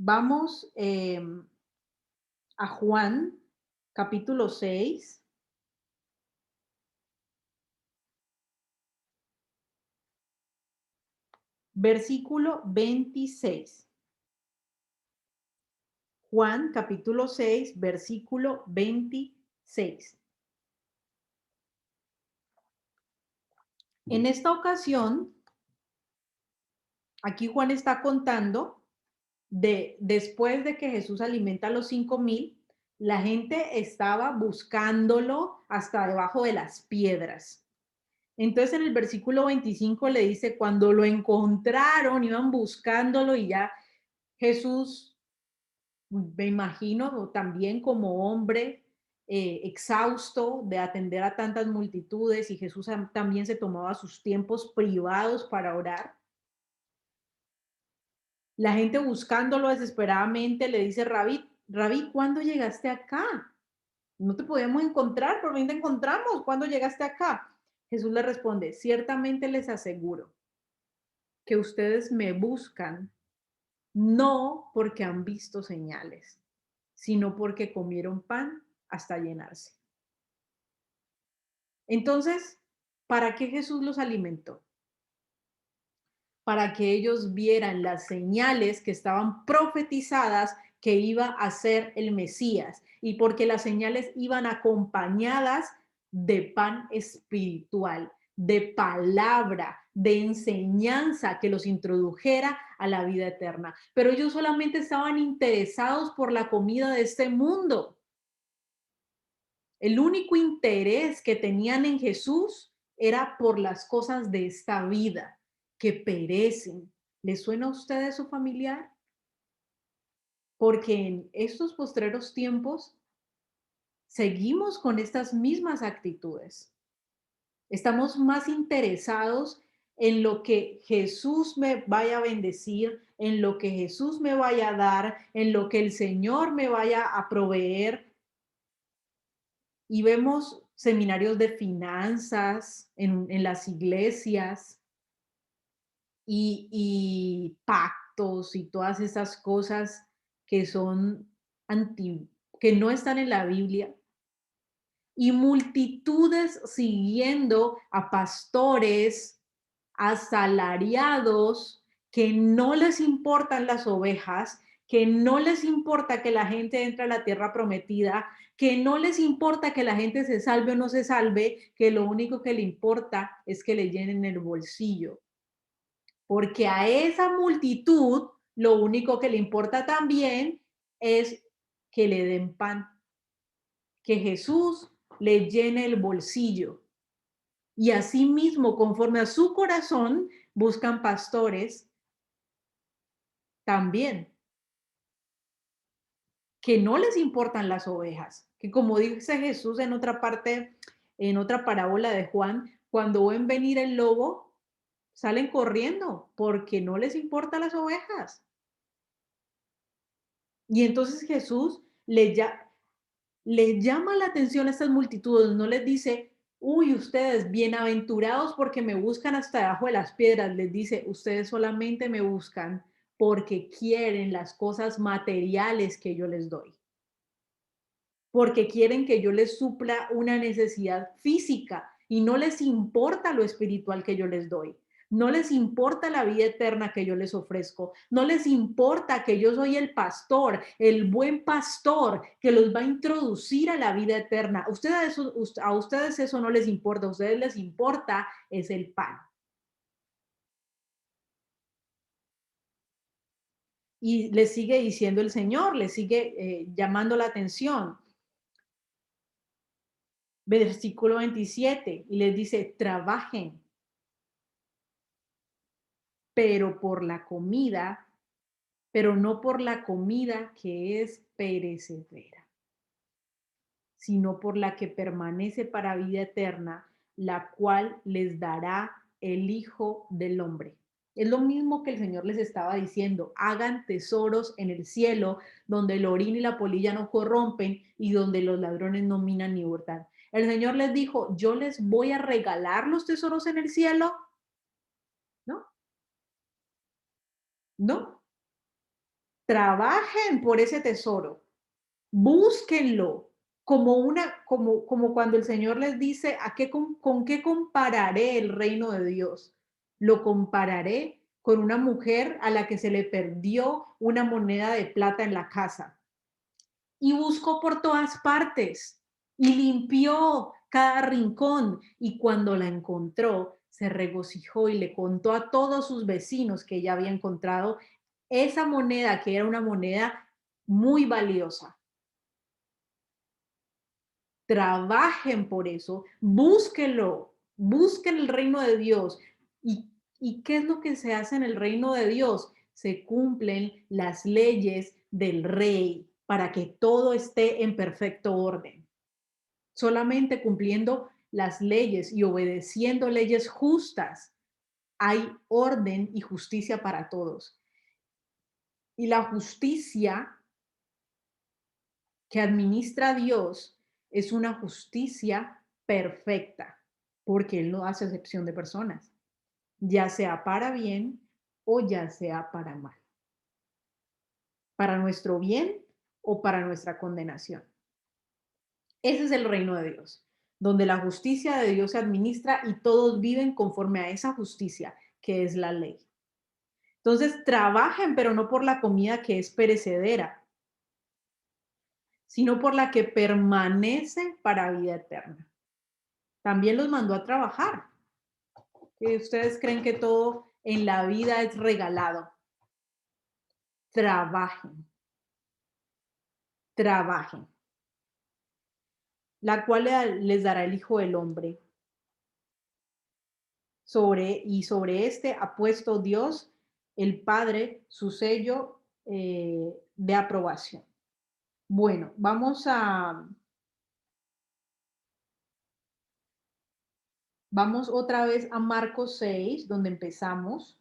Vamos a Juan, capítulo 6, versículo 26. Juan capítulo 6, versículo 26. En esta ocasión, aquí Juan está contando de después de que Jesús alimenta a los 5,000, la gente estaba buscándolo hasta debajo de las piedras. Entonces en el versículo 25 le dice, cuando lo encontraron, iban buscándolo y ya Jesús, me imagino, también como hombre exhausto de atender a tantas multitudes y Jesús también se tomaba sus tiempos privados para orar. La gente buscándolo desesperadamente le dice, Rabí, ¿cuándo llegaste acá? No te podíamos encontrar, por fin te encontramos. ¿Cuándo llegaste acá? Jesús le responde, ciertamente les aseguro que ustedes me buscan no porque han visto señales, sino porque comieron pan hasta llenarse. Entonces, ¿para qué Jesús los alimentó? Para que ellos vieran las señales que estaban profetizadas que iba a ser el Mesías y porque las señales iban acompañadas de pan espiritual, de palabra, de enseñanza que los introdujera a la vida eterna. Pero ellos solamente estaban interesados por la comida de este mundo. El único interés que tenían en Jesús era por las cosas de esta vida que perecen. ¿Le suena a usted eso familiar? Porque en estos postreros tiempos seguimos con estas mismas actitudes. Estamos más interesados en lo que Jesús me vaya a bendecir, en lo que Jesús me vaya a dar, en lo que el Señor me vaya a proveer. Y vemos seminarios de finanzas en las iglesias y pactos y todas esas cosas que son que no están en la Biblia, y multitudes siguiendo a pastores asalariados que no les importan las ovejas, que no les importa que la gente entre a la tierra prometida, que no les importa que la gente se salve o no se salve, que lo único que le importa es que le llenen el bolsillo. Porque a esa multitud lo único que le importa también es que le den pan, que Jesús le llene el bolsillo. Y asimismo, conforme a su corazón, buscan pastores también. que no les importan las ovejas, que como dice Jesús en otra parte, en otra parábola de Juan, cuando ven venir el lobo, salen corriendo porque no les importan las ovejas. Y entonces Jesús les llama la atención a estas multitudes, no les dice, uy, ustedes bienaventurados porque me buscan hasta debajo de las piedras, les dice, ustedes solamente me buscan porque quieren las cosas materiales que yo les doy, porque quieren que yo les supla una necesidad física y no les importa lo espiritual que yo les doy. No les importa la vida eterna que yo les ofrezco. No les importa que yo soy el pastor, el buen pastor que los va a introducir a la vida eterna. A ustedes eso no les importa. A ustedes les importa es el pan. Y les sigue diciendo el Señor, les sigue llamando la atención. Versículo 27, y les dice, trabajen, pero por la comida, pero no por la comida que es perecedera, sino por la que permanece para vida eterna, la cual les dará el Hijo del Hombre. Es lo mismo que el Señor les estaba diciendo, hagan tesoros en el cielo, donde el orín y la polilla no corrompen y donde los ladrones no minan ni hurtan. El Señor les dijo, yo les voy a regalar los tesoros en el cielo. No, no, trabajen por ese tesoro, búsquenlo, como cuando el Señor les dice, ¿con qué compararé el reino de Dios? Lo compararé con una mujer a la que se le perdió una moneda de plata en la casa y buscó por todas partes y limpió cada rincón y cuando la encontró se regocijó y le contó a todos sus vecinos que ella había encontrado esa moneda que era una moneda muy valiosa. Trabajen por eso, búsquenlo, busquen el reino de Dios. ¿Y qué es lo que se hace en el reino de Dios? Se cumplen las leyes del rey para que todo esté en perfecto orden. Solamente cumpliendo las leyes y obedeciendo leyes justas hay orden y justicia para todos. Y la justicia que administra Dios es una justicia perfecta, porque Él no hace excepción de personas, ya sea para bien o ya sea para mal, para nuestro bien o para nuestra condenación. Ese es el reino de Dios, donde la justicia de Dios se administra y todos viven conforme a esa justicia, que es la ley. Entonces, trabajen, pero no por la comida que es perecedera, sino por la que permanece para vida eterna. También los mandó a trabajar. Que ustedes creen que todo en la vida es regalado. Trabajen, trabajen. La cual les dará el Hijo del Hombre. Sobre este ha puesto Dios, el Padre, su sello de aprobación. Bueno, vamos otra vez a Marcos 6, donde empezamos,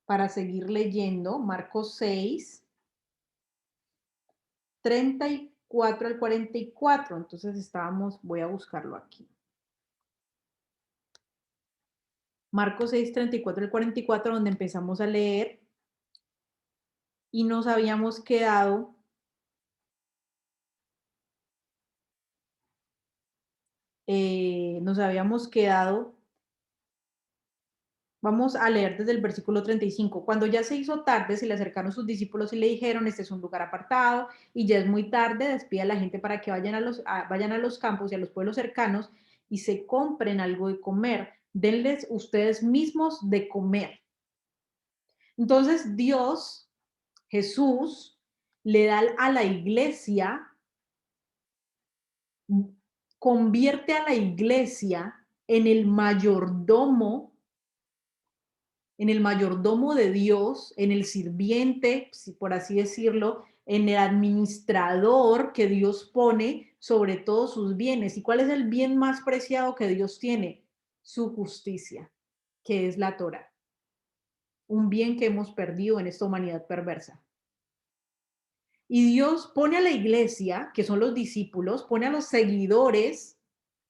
para seguir leyendo. Marcos 6, 34 al 44. Entonces voy a buscarlo aquí. Marcos 6, 34 al 44, donde empezamos a leer y nos habíamos quedado vamos a leer desde el versículo 35. Cuando ya se hizo tarde, se le acercaron sus discípulos y le dijeron, este es un lugar apartado y ya es muy tarde, despide a la gente para que vayan a los campos y a los pueblos cercanos y se compren algo de comer. Denles ustedes mismos de comer. Entonces Dios, Jesús, le da a la iglesia, convierte a la iglesia en el mayordomo en el mayordomo de Dios, en el sirviente, por así decirlo, en el administrador que Dios pone sobre todos sus bienes. ¿Y cuál es el bien más preciado que Dios tiene? Su justicia, que es la Torá. Un bien que hemos perdido en esta humanidad perversa. Y Dios pone a la iglesia, que son los discípulos, pone a los seguidores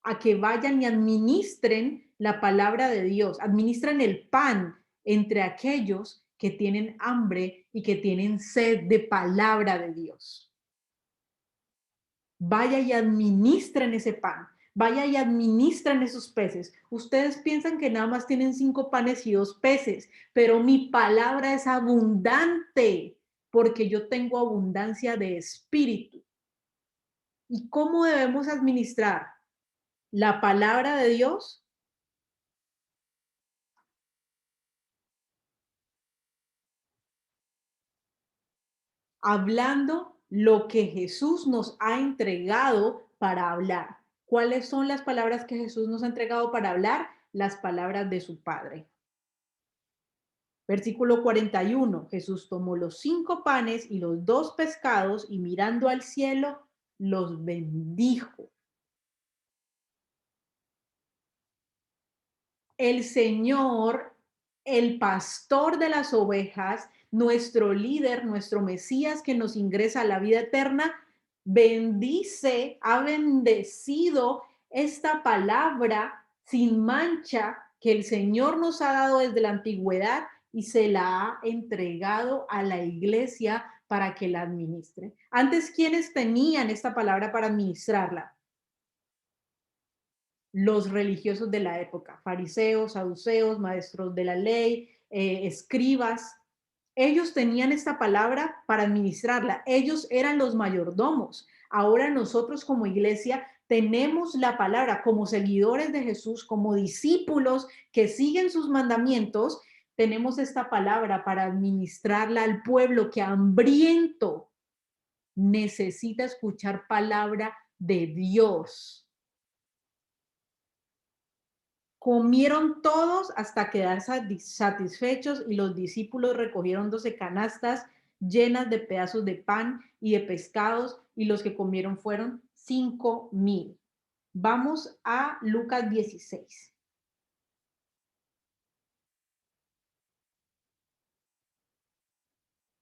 a que vayan y administren la palabra de Dios, administren el pan entre aquellos que tienen hambre y que tienen sed de palabra de Dios. Vaya y administren ese pan, vaya y administren esos peces. Ustedes piensan que nada más tienen 5 panes y 2 peces, pero mi palabra es abundante porque yo tengo abundancia de espíritu. ¿Y cómo debemos administrar la palabra de Dios? Hablando lo que Jesús nos ha entregado para hablar. ¿Cuáles son las palabras que Jesús nos ha entregado para hablar? Las palabras de su Padre. Versículo 41. Jesús tomó los 5 panes y los 2 pescados y mirando al cielo, los bendijo. El Señor, el pastor de las ovejas, nuestro líder, nuestro Mesías que nos ingresa a la vida eterna, bendice, ha bendecido esta palabra sin mancha que el Señor nos ha dado desde la antigüedad y se la ha entregado a la iglesia para que la administre. Antes, ¿quiénes tenían esta palabra para administrarla? Los religiosos de la época, fariseos, saduceos, maestros de la ley, escribas. Ellos tenían esta palabra para administrarla. Ellos eran los mayordomos. Ahora nosotros como iglesia tenemos la palabra como seguidores de Jesús, como discípulos que siguen sus mandamientos. Tenemos esta palabra para administrarla al pueblo que hambriento necesita escuchar palabra de Dios. Comieron todos hasta quedar satisfechos y los discípulos recogieron 12 canastas llenas de pedazos de pan y de pescados y los que comieron fueron 5,000. Vamos a Lucas 16.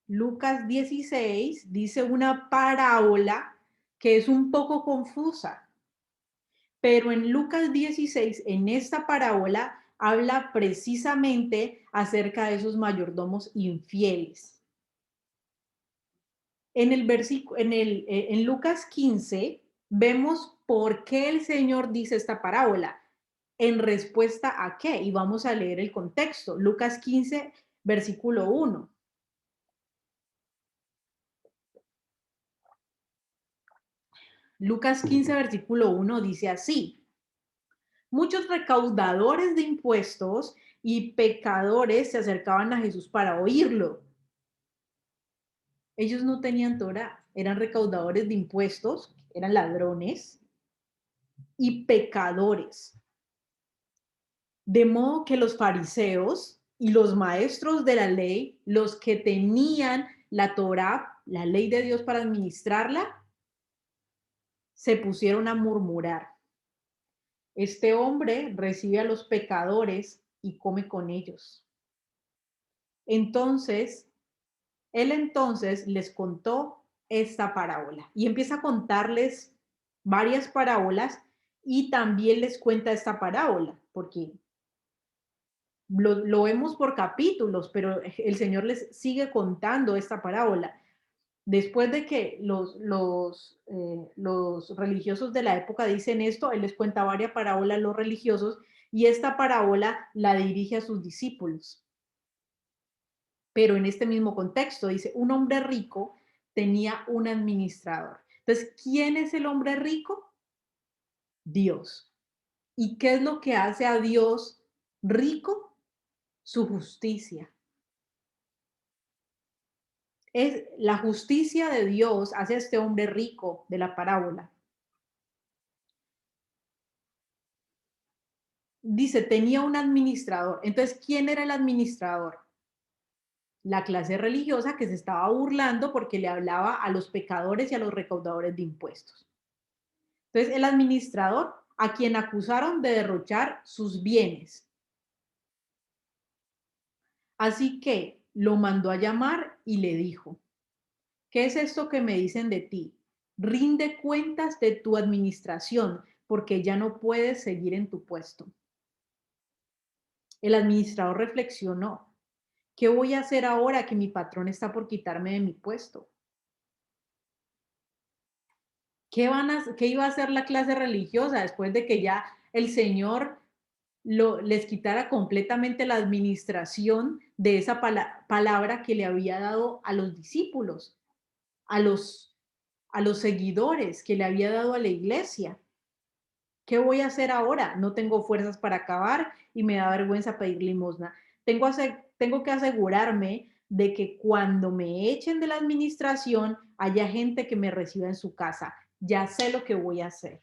Lucas 16 dice una parábola que es un poco confusa. Pero en Lucas 16, en esta parábola, habla precisamente acerca de esos mayordomos infieles. En Lucas 15 vemos por qué el Señor dice esta parábola. ¿En respuesta a qué? Y vamos a leer el contexto. Lucas 15, versículo 1. Lucas 15, versículo 1 dice así: muchos recaudadores de impuestos y pecadores se acercaban a Jesús para oírlo. Ellos no tenían Torá, eran recaudadores de impuestos, eran ladrones y pecadores. De modo que los fariseos y los maestros de la ley, los que tenían la Torá, la ley de Dios para administrarla, se pusieron a murmurar. Este hombre recibe a los pecadores y come con ellos. Entonces, él entonces les contó esta parábola y empieza a contarles varias parábolas y también les cuenta esta parábola, porque lo vemos por capítulos, pero el Señor les sigue contando esta parábola. Después de que los religiosos de la época dicen esto, Él les cuenta varias parábolas a los religiosos y esta parábola la dirige a sus discípulos. Pero en este mismo contexto dice, un hombre rico tenía un administrador. Entonces, ¿quién es el hombre rico? Dios. ¿Y qué es lo que hace a Dios rico? Su justicia. Es la justicia de Dios hacia este hombre rico de la parábola. dice, tenía un administrador. Entonces, ¿quién era el administrador? La clase religiosa que se estaba burlando porque le hablaba a los pecadores y a los recaudadores de impuestos. Entonces, el administrador, a quien acusaron de derrochar sus bienes. Así que lo mandó a llamar y le dijo, ¿qué es esto que me dicen de ti? Rinde cuentas de tu administración, porque ya no puedes seguir en tu puesto. El administrador reflexionó, ¿qué voy a hacer ahora que mi patrón está por quitarme de mi puesto? ¿Qué iba a hacer la clase religiosa después de que ya el Señor les quitara completamente la administración de esa palabra que le había dado a los discípulos, a los, a los seguidores que le había dado a la iglesia? ¿Qué voy a hacer ahora? No tengo fuerzas para acabar y me da vergüenza pedir limosna. Tengo que asegurarme de que cuando me echen de la administración haya gente que me reciba en su casa. Ya sé lo que voy a hacer.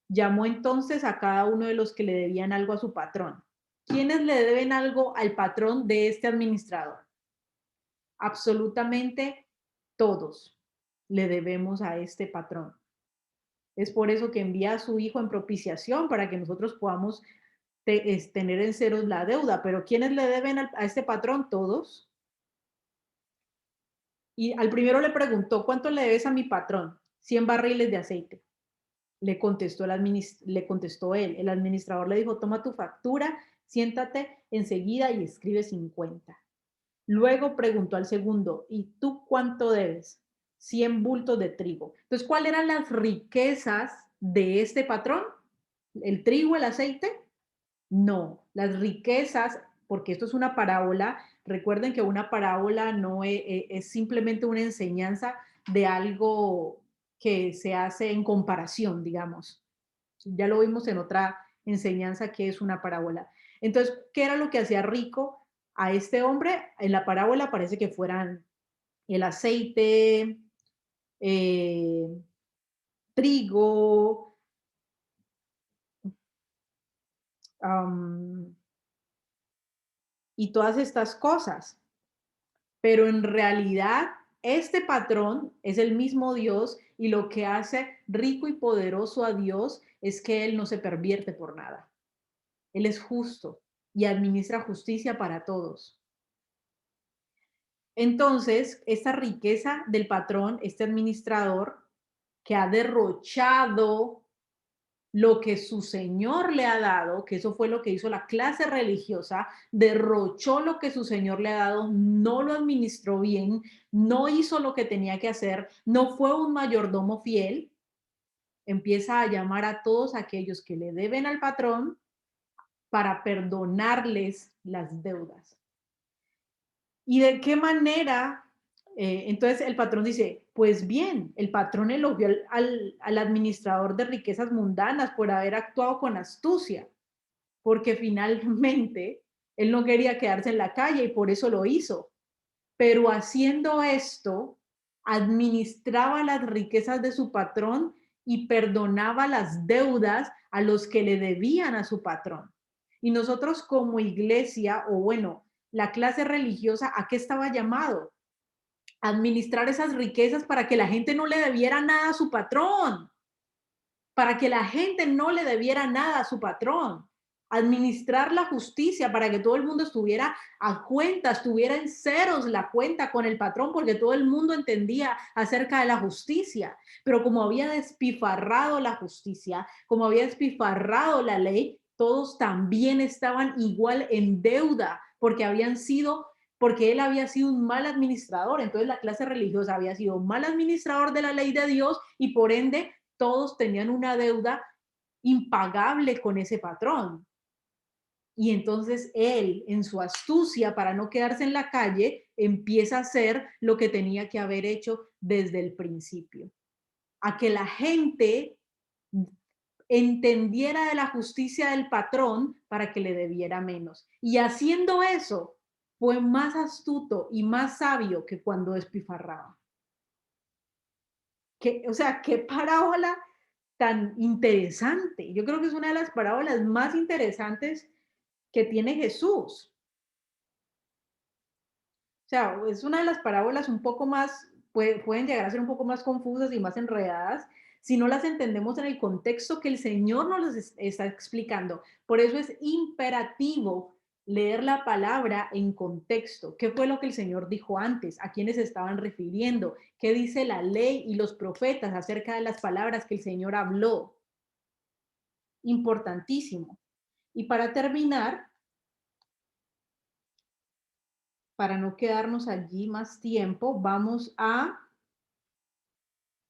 Llamó entonces a cada uno de los que le debían algo a su patrón. ¿Quiénes le deben algo al patrón de este administrador? Absolutamente todos le debemos a este patrón. Es por eso que envía a su hijo en propiciación para que nosotros podamos tener en ceros la deuda. Pero ¿quiénes le deben a este patrón? Todos. Y al primero le preguntó, ¿cuánto le debes a mi patrón? 100 barriles de aceite. Le contestó él. El administrador le dijo, toma tu factura, siéntate enseguida y escribe 50. Luego preguntó al segundo, ¿y tú cuánto debes? 100 bultos de trigo. Entonces, ¿cuáles eran las riquezas de este patrón? ¿El trigo, el aceite? No, las riquezas, porque esto es una parábola, recuerden que una parábola no es simplemente una enseñanza de algo que se hace en comparación, digamos. Ya lo vimos en otra enseñanza que es una parábola. Entonces, ¿qué era lo que hacía rico a este hombre? En la parábola parece que fueran el aceite, eh, trigo, um, y todas estas cosas. Pero en realidad, este patrón es el mismo Dios y lo que hace rico y poderoso a Dios es que Él no se pervierte por nada. Él es justo y administra justicia para todos. Entonces, esta riqueza del patrón, este administrador que ha derrochado lo que su señor le ha dado, que eso fue lo que hizo la clase religiosa, derrochó lo que su señor le ha dado, no lo administró bien, no hizo lo que tenía que hacer, no fue un mayordomo fiel, empieza a llamar a todos aquellos que le deben al patrón para perdonarles las deudas. ¿Y de qué manera? Entonces el patrón dice, pues bien, el patrón elogió al administrador de riquezas mundanas por haber actuado con astucia, porque finalmente él no quería quedarse en la calle y por eso lo hizo. Pero haciendo esto, administraba las riquezas de su patrón y perdonaba las deudas a los que le debían a su patrón. Y nosotros como iglesia, o bueno, la clase religiosa, ¿a qué estaba llamado? Administrar esas riquezas para que la gente no le debiera nada a su patrón, para que la gente no le debiera nada a su patrón. Administrar la justicia para que todo el mundo estuviera a cuenta, estuviera en ceros la cuenta con el patrón, porque todo el mundo entendía acerca de la justicia. Pero como había despifarrado la justicia, como había despifarrado la ley, todos también estaban igual en deuda, porque él había sido un mal administrador. Entonces la clase religiosa había sido un mal administrador de la ley de Dios y por ende todos tenían una deuda impagable con ese patrón. Y entonces él, en su astucia para no quedarse en la calle, empieza a hacer lo que tenía que haber hecho desde el principio. A que la gente entendiera de la justicia del patrón para que le debiera menos. Y haciendo eso, fue más astuto y más sabio que cuando despifarraba. O sea, qué parábola tan interesante. Yo creo que es una de las parábolas más interesantes que tiene Jesús. O sea, es una de las parábolas un poco más, pueden llegar a ser un poco más confusas y más enredadas si no las entendemos en el contexto que el Señor nos está explicando. Por eso es imperativo leer la palabra en contexto. ¿Qué fue lo que el Señor dijo antes? ¿A quiénes se estaban refiriendo? ¿Qué dice la ley y los profetas acerca de las palabras que el Señor habló? Importantísimo. Y para terminar, para no quedarnos allí más tiempo, vamos a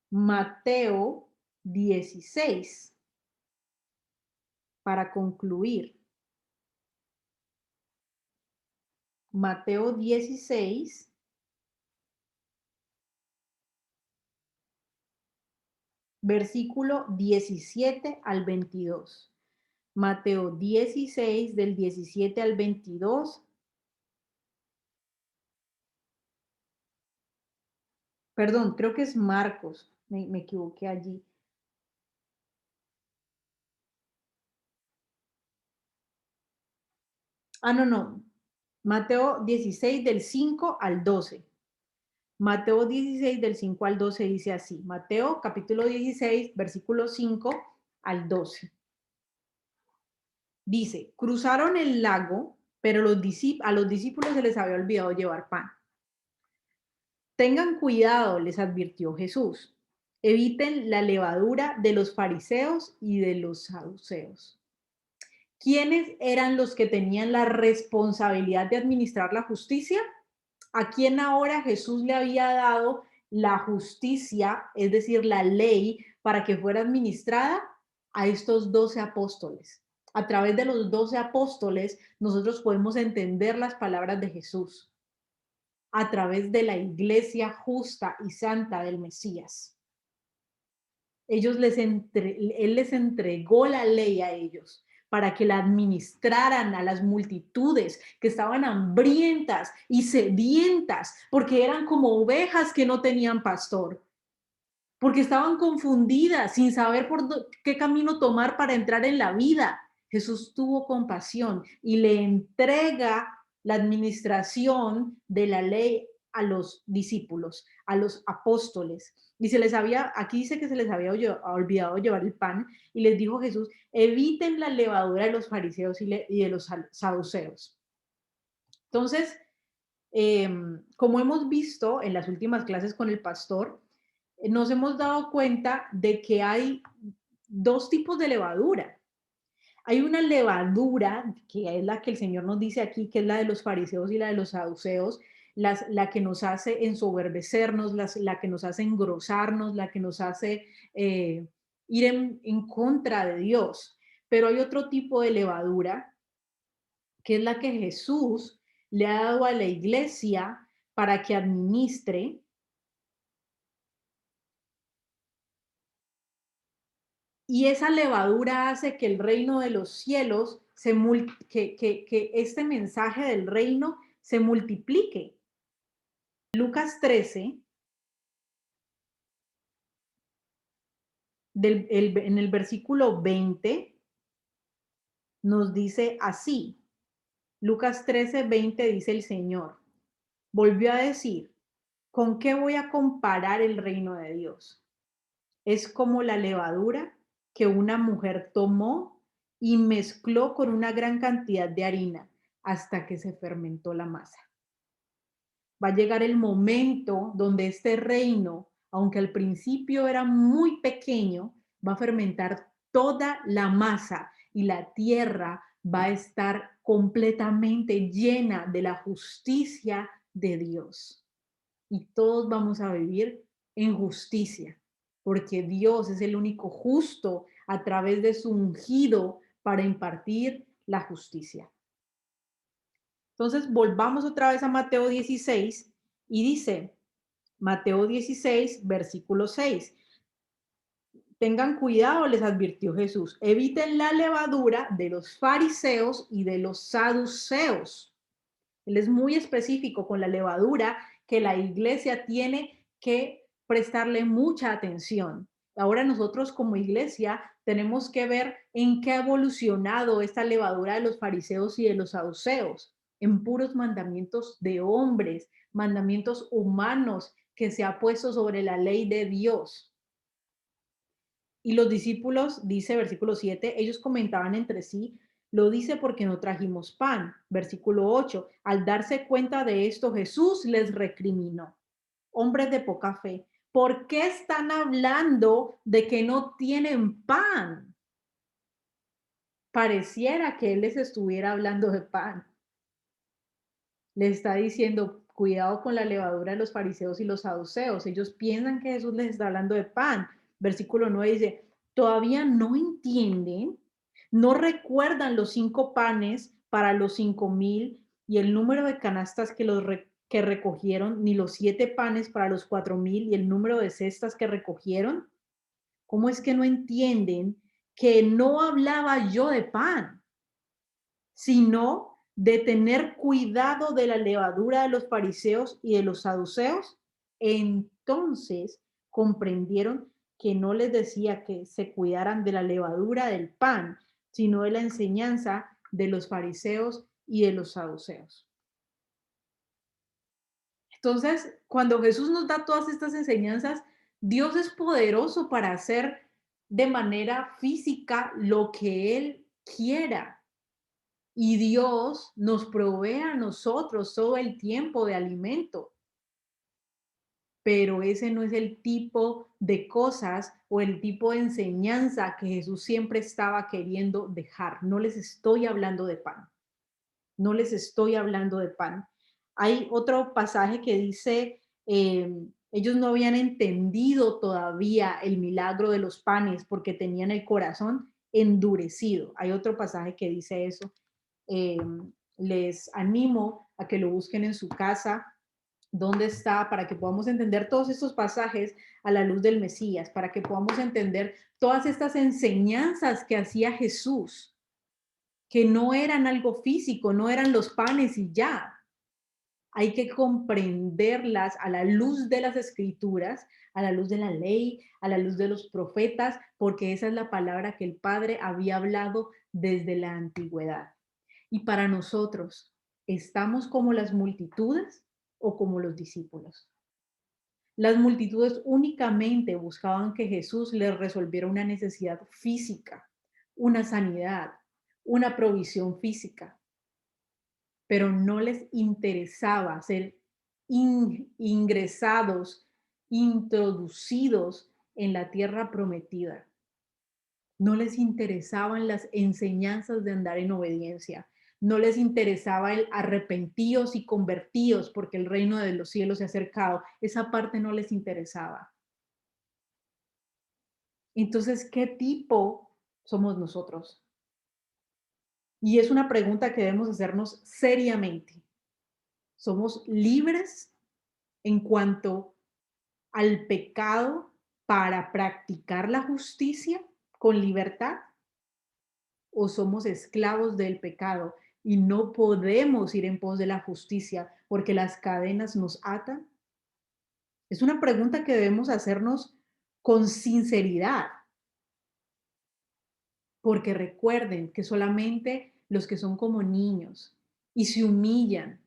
Mateo 16 para concluir. Mateo 16, versículo 17 al 22. Mateo 16, del 17 al 22. Perdón, creo que es Marcos. Me equivoqué allí. Ah, no, no. Mateo 16, del 5 al 12. Mateo 16, del 5 al 12 dice así. Mateo capítulo 16, versículo 5 al 12. Dice, cruzaron el lago, pero a los discípulos se les había olvidado llevar pan. Tengan cuidado, les advirtió Jesús. Eviten la levadura de los fariseos y de los saduceos. ¿Quiénes eran los que tenían la responsabilidad de administrar la justicia? ¿A quién ahora Jesús le había dado la justicia, es decir, la ley, para que fuera administrada? A estos 12 apóstoles. A través de los 12 apóstoles, nosotros podemos entender las palabras de Jesús a través de la iglesia justa y santa del Mesías. Él les entregó la ley a ellos para que la administraran a las multitudes que estaban hambrientas y sedientas, porque eran como ovejas que no tenían pastor, porque estaban confundidas sin saber qué camino tomar para entrar en la vida. Jesús tuvo compasión y le entrega la administración de la ley a los discípulos, a los apóstoles. Y aquí dice que se les había olvidado llevar el pan, y les dijo Jesús, eviten la levadura de los fariseos y de los saduceos. Entonces, como hemos visto en las últimas clases con el pastor, nos hemos dado cuenta de que hay dos tipos de levadura. Hay una levadura, que es la que el Señor nos dice aquí, que es la de los fariseos y la de los saduceos, la que nos hace ensoberbecernos, la que nos hace engrosarnos, la que nos hace ir en contra de Dios. Pero hay otro tipo de levadura, que es la que Jesús le ha dado a la iglesia para que administre. Y esa levadura hace que el reino de los cielos, que este mensaje del reino se multiplique. Lucas 13, en el versículo 20, nos dice así. Lucas 13, 20 dice el Señor. Volvió a decir, ¿con qué voy a comparar el reino de Dios? Es como la levadura que una mujer tomó y mezcló con una gran cantidad de harina hasta que se fermentó la masa. Va a llegar el momento donde este reino, aunque al principio era muy pequeño, va a fermentar toda la masa y la tierra va a estar completamente llena de la justicia de Dios. Y todos vamos a vivir en justicia, porque Dios es el único justo a través de su ungido para impartir la justicia. Entonces, volvamos otra vez a Mateo 16 y dice, Mateo 16, versículo 6. Tengan cuidado, les advirtió Jesús, eviten la levadura de los fariseos y de los saduceos. Él es muy específico con la levadura, que la iglesia tiene que prestarle mucha atención. Ahora nosotros como iglesia tenemos que ver en qué ha evolucionado esta levadura de los fariseos y de los saduceos, en puros mandamientos de hombres, mandamientos humanos que se ha puesto sobre la ley de Dios. Y los discípulos, dice versículo 7, ellos comentaban entre sí, lo dice porque no trajimos pan. Versículo 8, al darse cuenta de esto, Jesús les recriminó. Hombres de poca fe, ¿por qué están hablando de que no tienen pan? Pareciera que él les estuviera hablando de pan. Les está diciendo, cuidado con la levadura de los fariseos y los saduceos. Ellos piensan que Jesús les está hablando de pan. Versículo 9 dice, todavía no entienden, no recuerdan los 5 panes para los 5,000 y el número de canastas que recogieron, ni los 7 panes para los 4,000 y el número de cestas que recogieron. ¿Cómo es que no entienden que no hablaba yo de pan, sino de tener cuidado de la levadura de los fariseos y de los saduceos? Entonces comprendieron que no les decía que se cuidaran de la levadura del pan, sino de la enseñanza de los fariseos y de los saduceos. Entonces, cuando Jesús nos da todas estas enseñanzas, Dios es poderoso para hacer de manera física lo que Él quiera. Y Dios nos provee a nosotros todo el tiempo de alimento. Pero ese no es el tipo de cosas o el tipo de enseñanza que Jesús siempre estaba queriendo dejar. No les estoy hablando de pan. No les estoy hablando de pan. Hay otro pasaje que dice, ellos no habían entendido todavía el milagro de los panes porque tenían el corazón endurecido. Hay otro pasaje que dice eso. Eh, Les animo a que lo busquen en su casa, dónde está, para que podamos entender todos estos pasajes a la luz del Mesías, para que podamos entender todas estas enseñanzas que hacía Jesús, que no eran algo físico, no eran los panes y ya. Hay que comprenderlas a la luz de las escrituras, a la luz de la ley, a la luz de los profetas, porque esa es la palabra que el Padre había hablado desde la antigüedad. Y para nosotros, ¿estamos como las multitudes o como los discípulos? Las multitudes únicamente buscaban que Jesús les resolviera una necesidad física, una sanidad, una provisión física, pero no les interesaba ser ingresados, introducidos en la tierra prometida. No les interesaban las enseñanzas de andar en obediencia. No les interesaba el arrepentíos y convertíos porque el reino de los cielos se ha acercado. Esa parte no les interesaba. Entonces, ¿qué tipo somos nosotros? Y es una pregunta que debemos hacernos seriamente. ¿Somos libres en cuanto al pecado para practicar la justicia con libertad? ¿O somos esclavos del pecado y no podemos ir en pos de la justicia porque las cadenas nos atan? Es una pregunta que debemos hacernos con sinceridad, porque recuerden que solamente los que son como niños y se humillan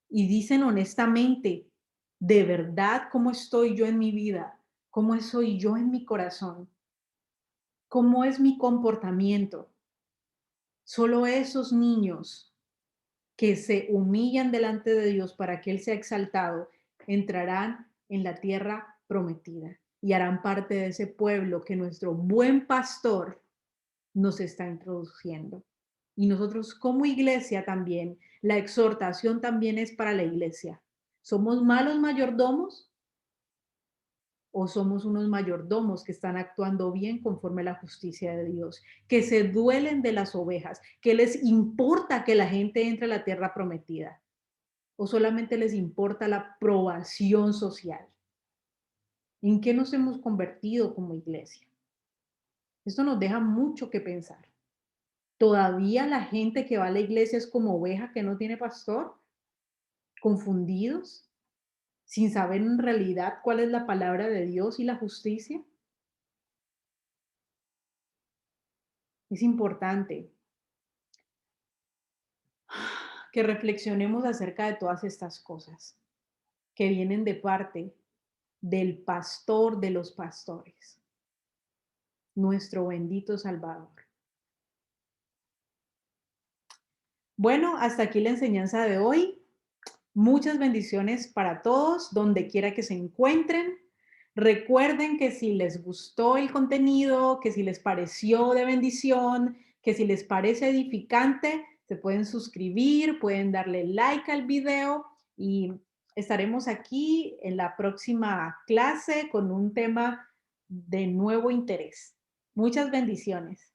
y dicen honestamente, de verdad, ¿cómo estoy yo en mi vida? ¿Cómo soy yo en mi corazón? ¿Cómo es mi comportamiento? Solo esos niños que se humillan delante de Dios para que Él sea exaltado, entrarán en la tierra prometida y harán parte de ese pueblo que nuestro buen pastor nos está introduciendo. Y nosotros como iglesia también, la exhortación también es para la iglesia. ¿Somos malos mayordomos o somos unos mayordomos que están actuando bien conforme a la justicia de Dios, que se duelen de las ovejas, que les importa que la gente entre a la tierra prometida o solamente les importa la aprobación social? ¿En qué nos hemos convertido como iglesia? Esto nos deja mucho que pensar. ¿Todavía la gente que va a la iglesia es como oveja que no tiene pastor? ¿Confundidos? ¿Sin saber en realidad cuál es la palabra de Dios y la justicia? Es importante que reflexionemos acerca de todas estas cosas que vienen de parte del pastor de los pastores, nuestro bendito Salvador. Bueno, hasta aquí la enseñanza de hoy. Muchas bendiciones para todos, donde quiera que se encuentren. Recuerden que si les gustó el contenido, que si les pareció de bendición, que si les parece edificante, se pueden suscribir, pueden darle like al video y estaremos aquí en la próxima clase con un tema de nuevo interés. Muchas bendiciones.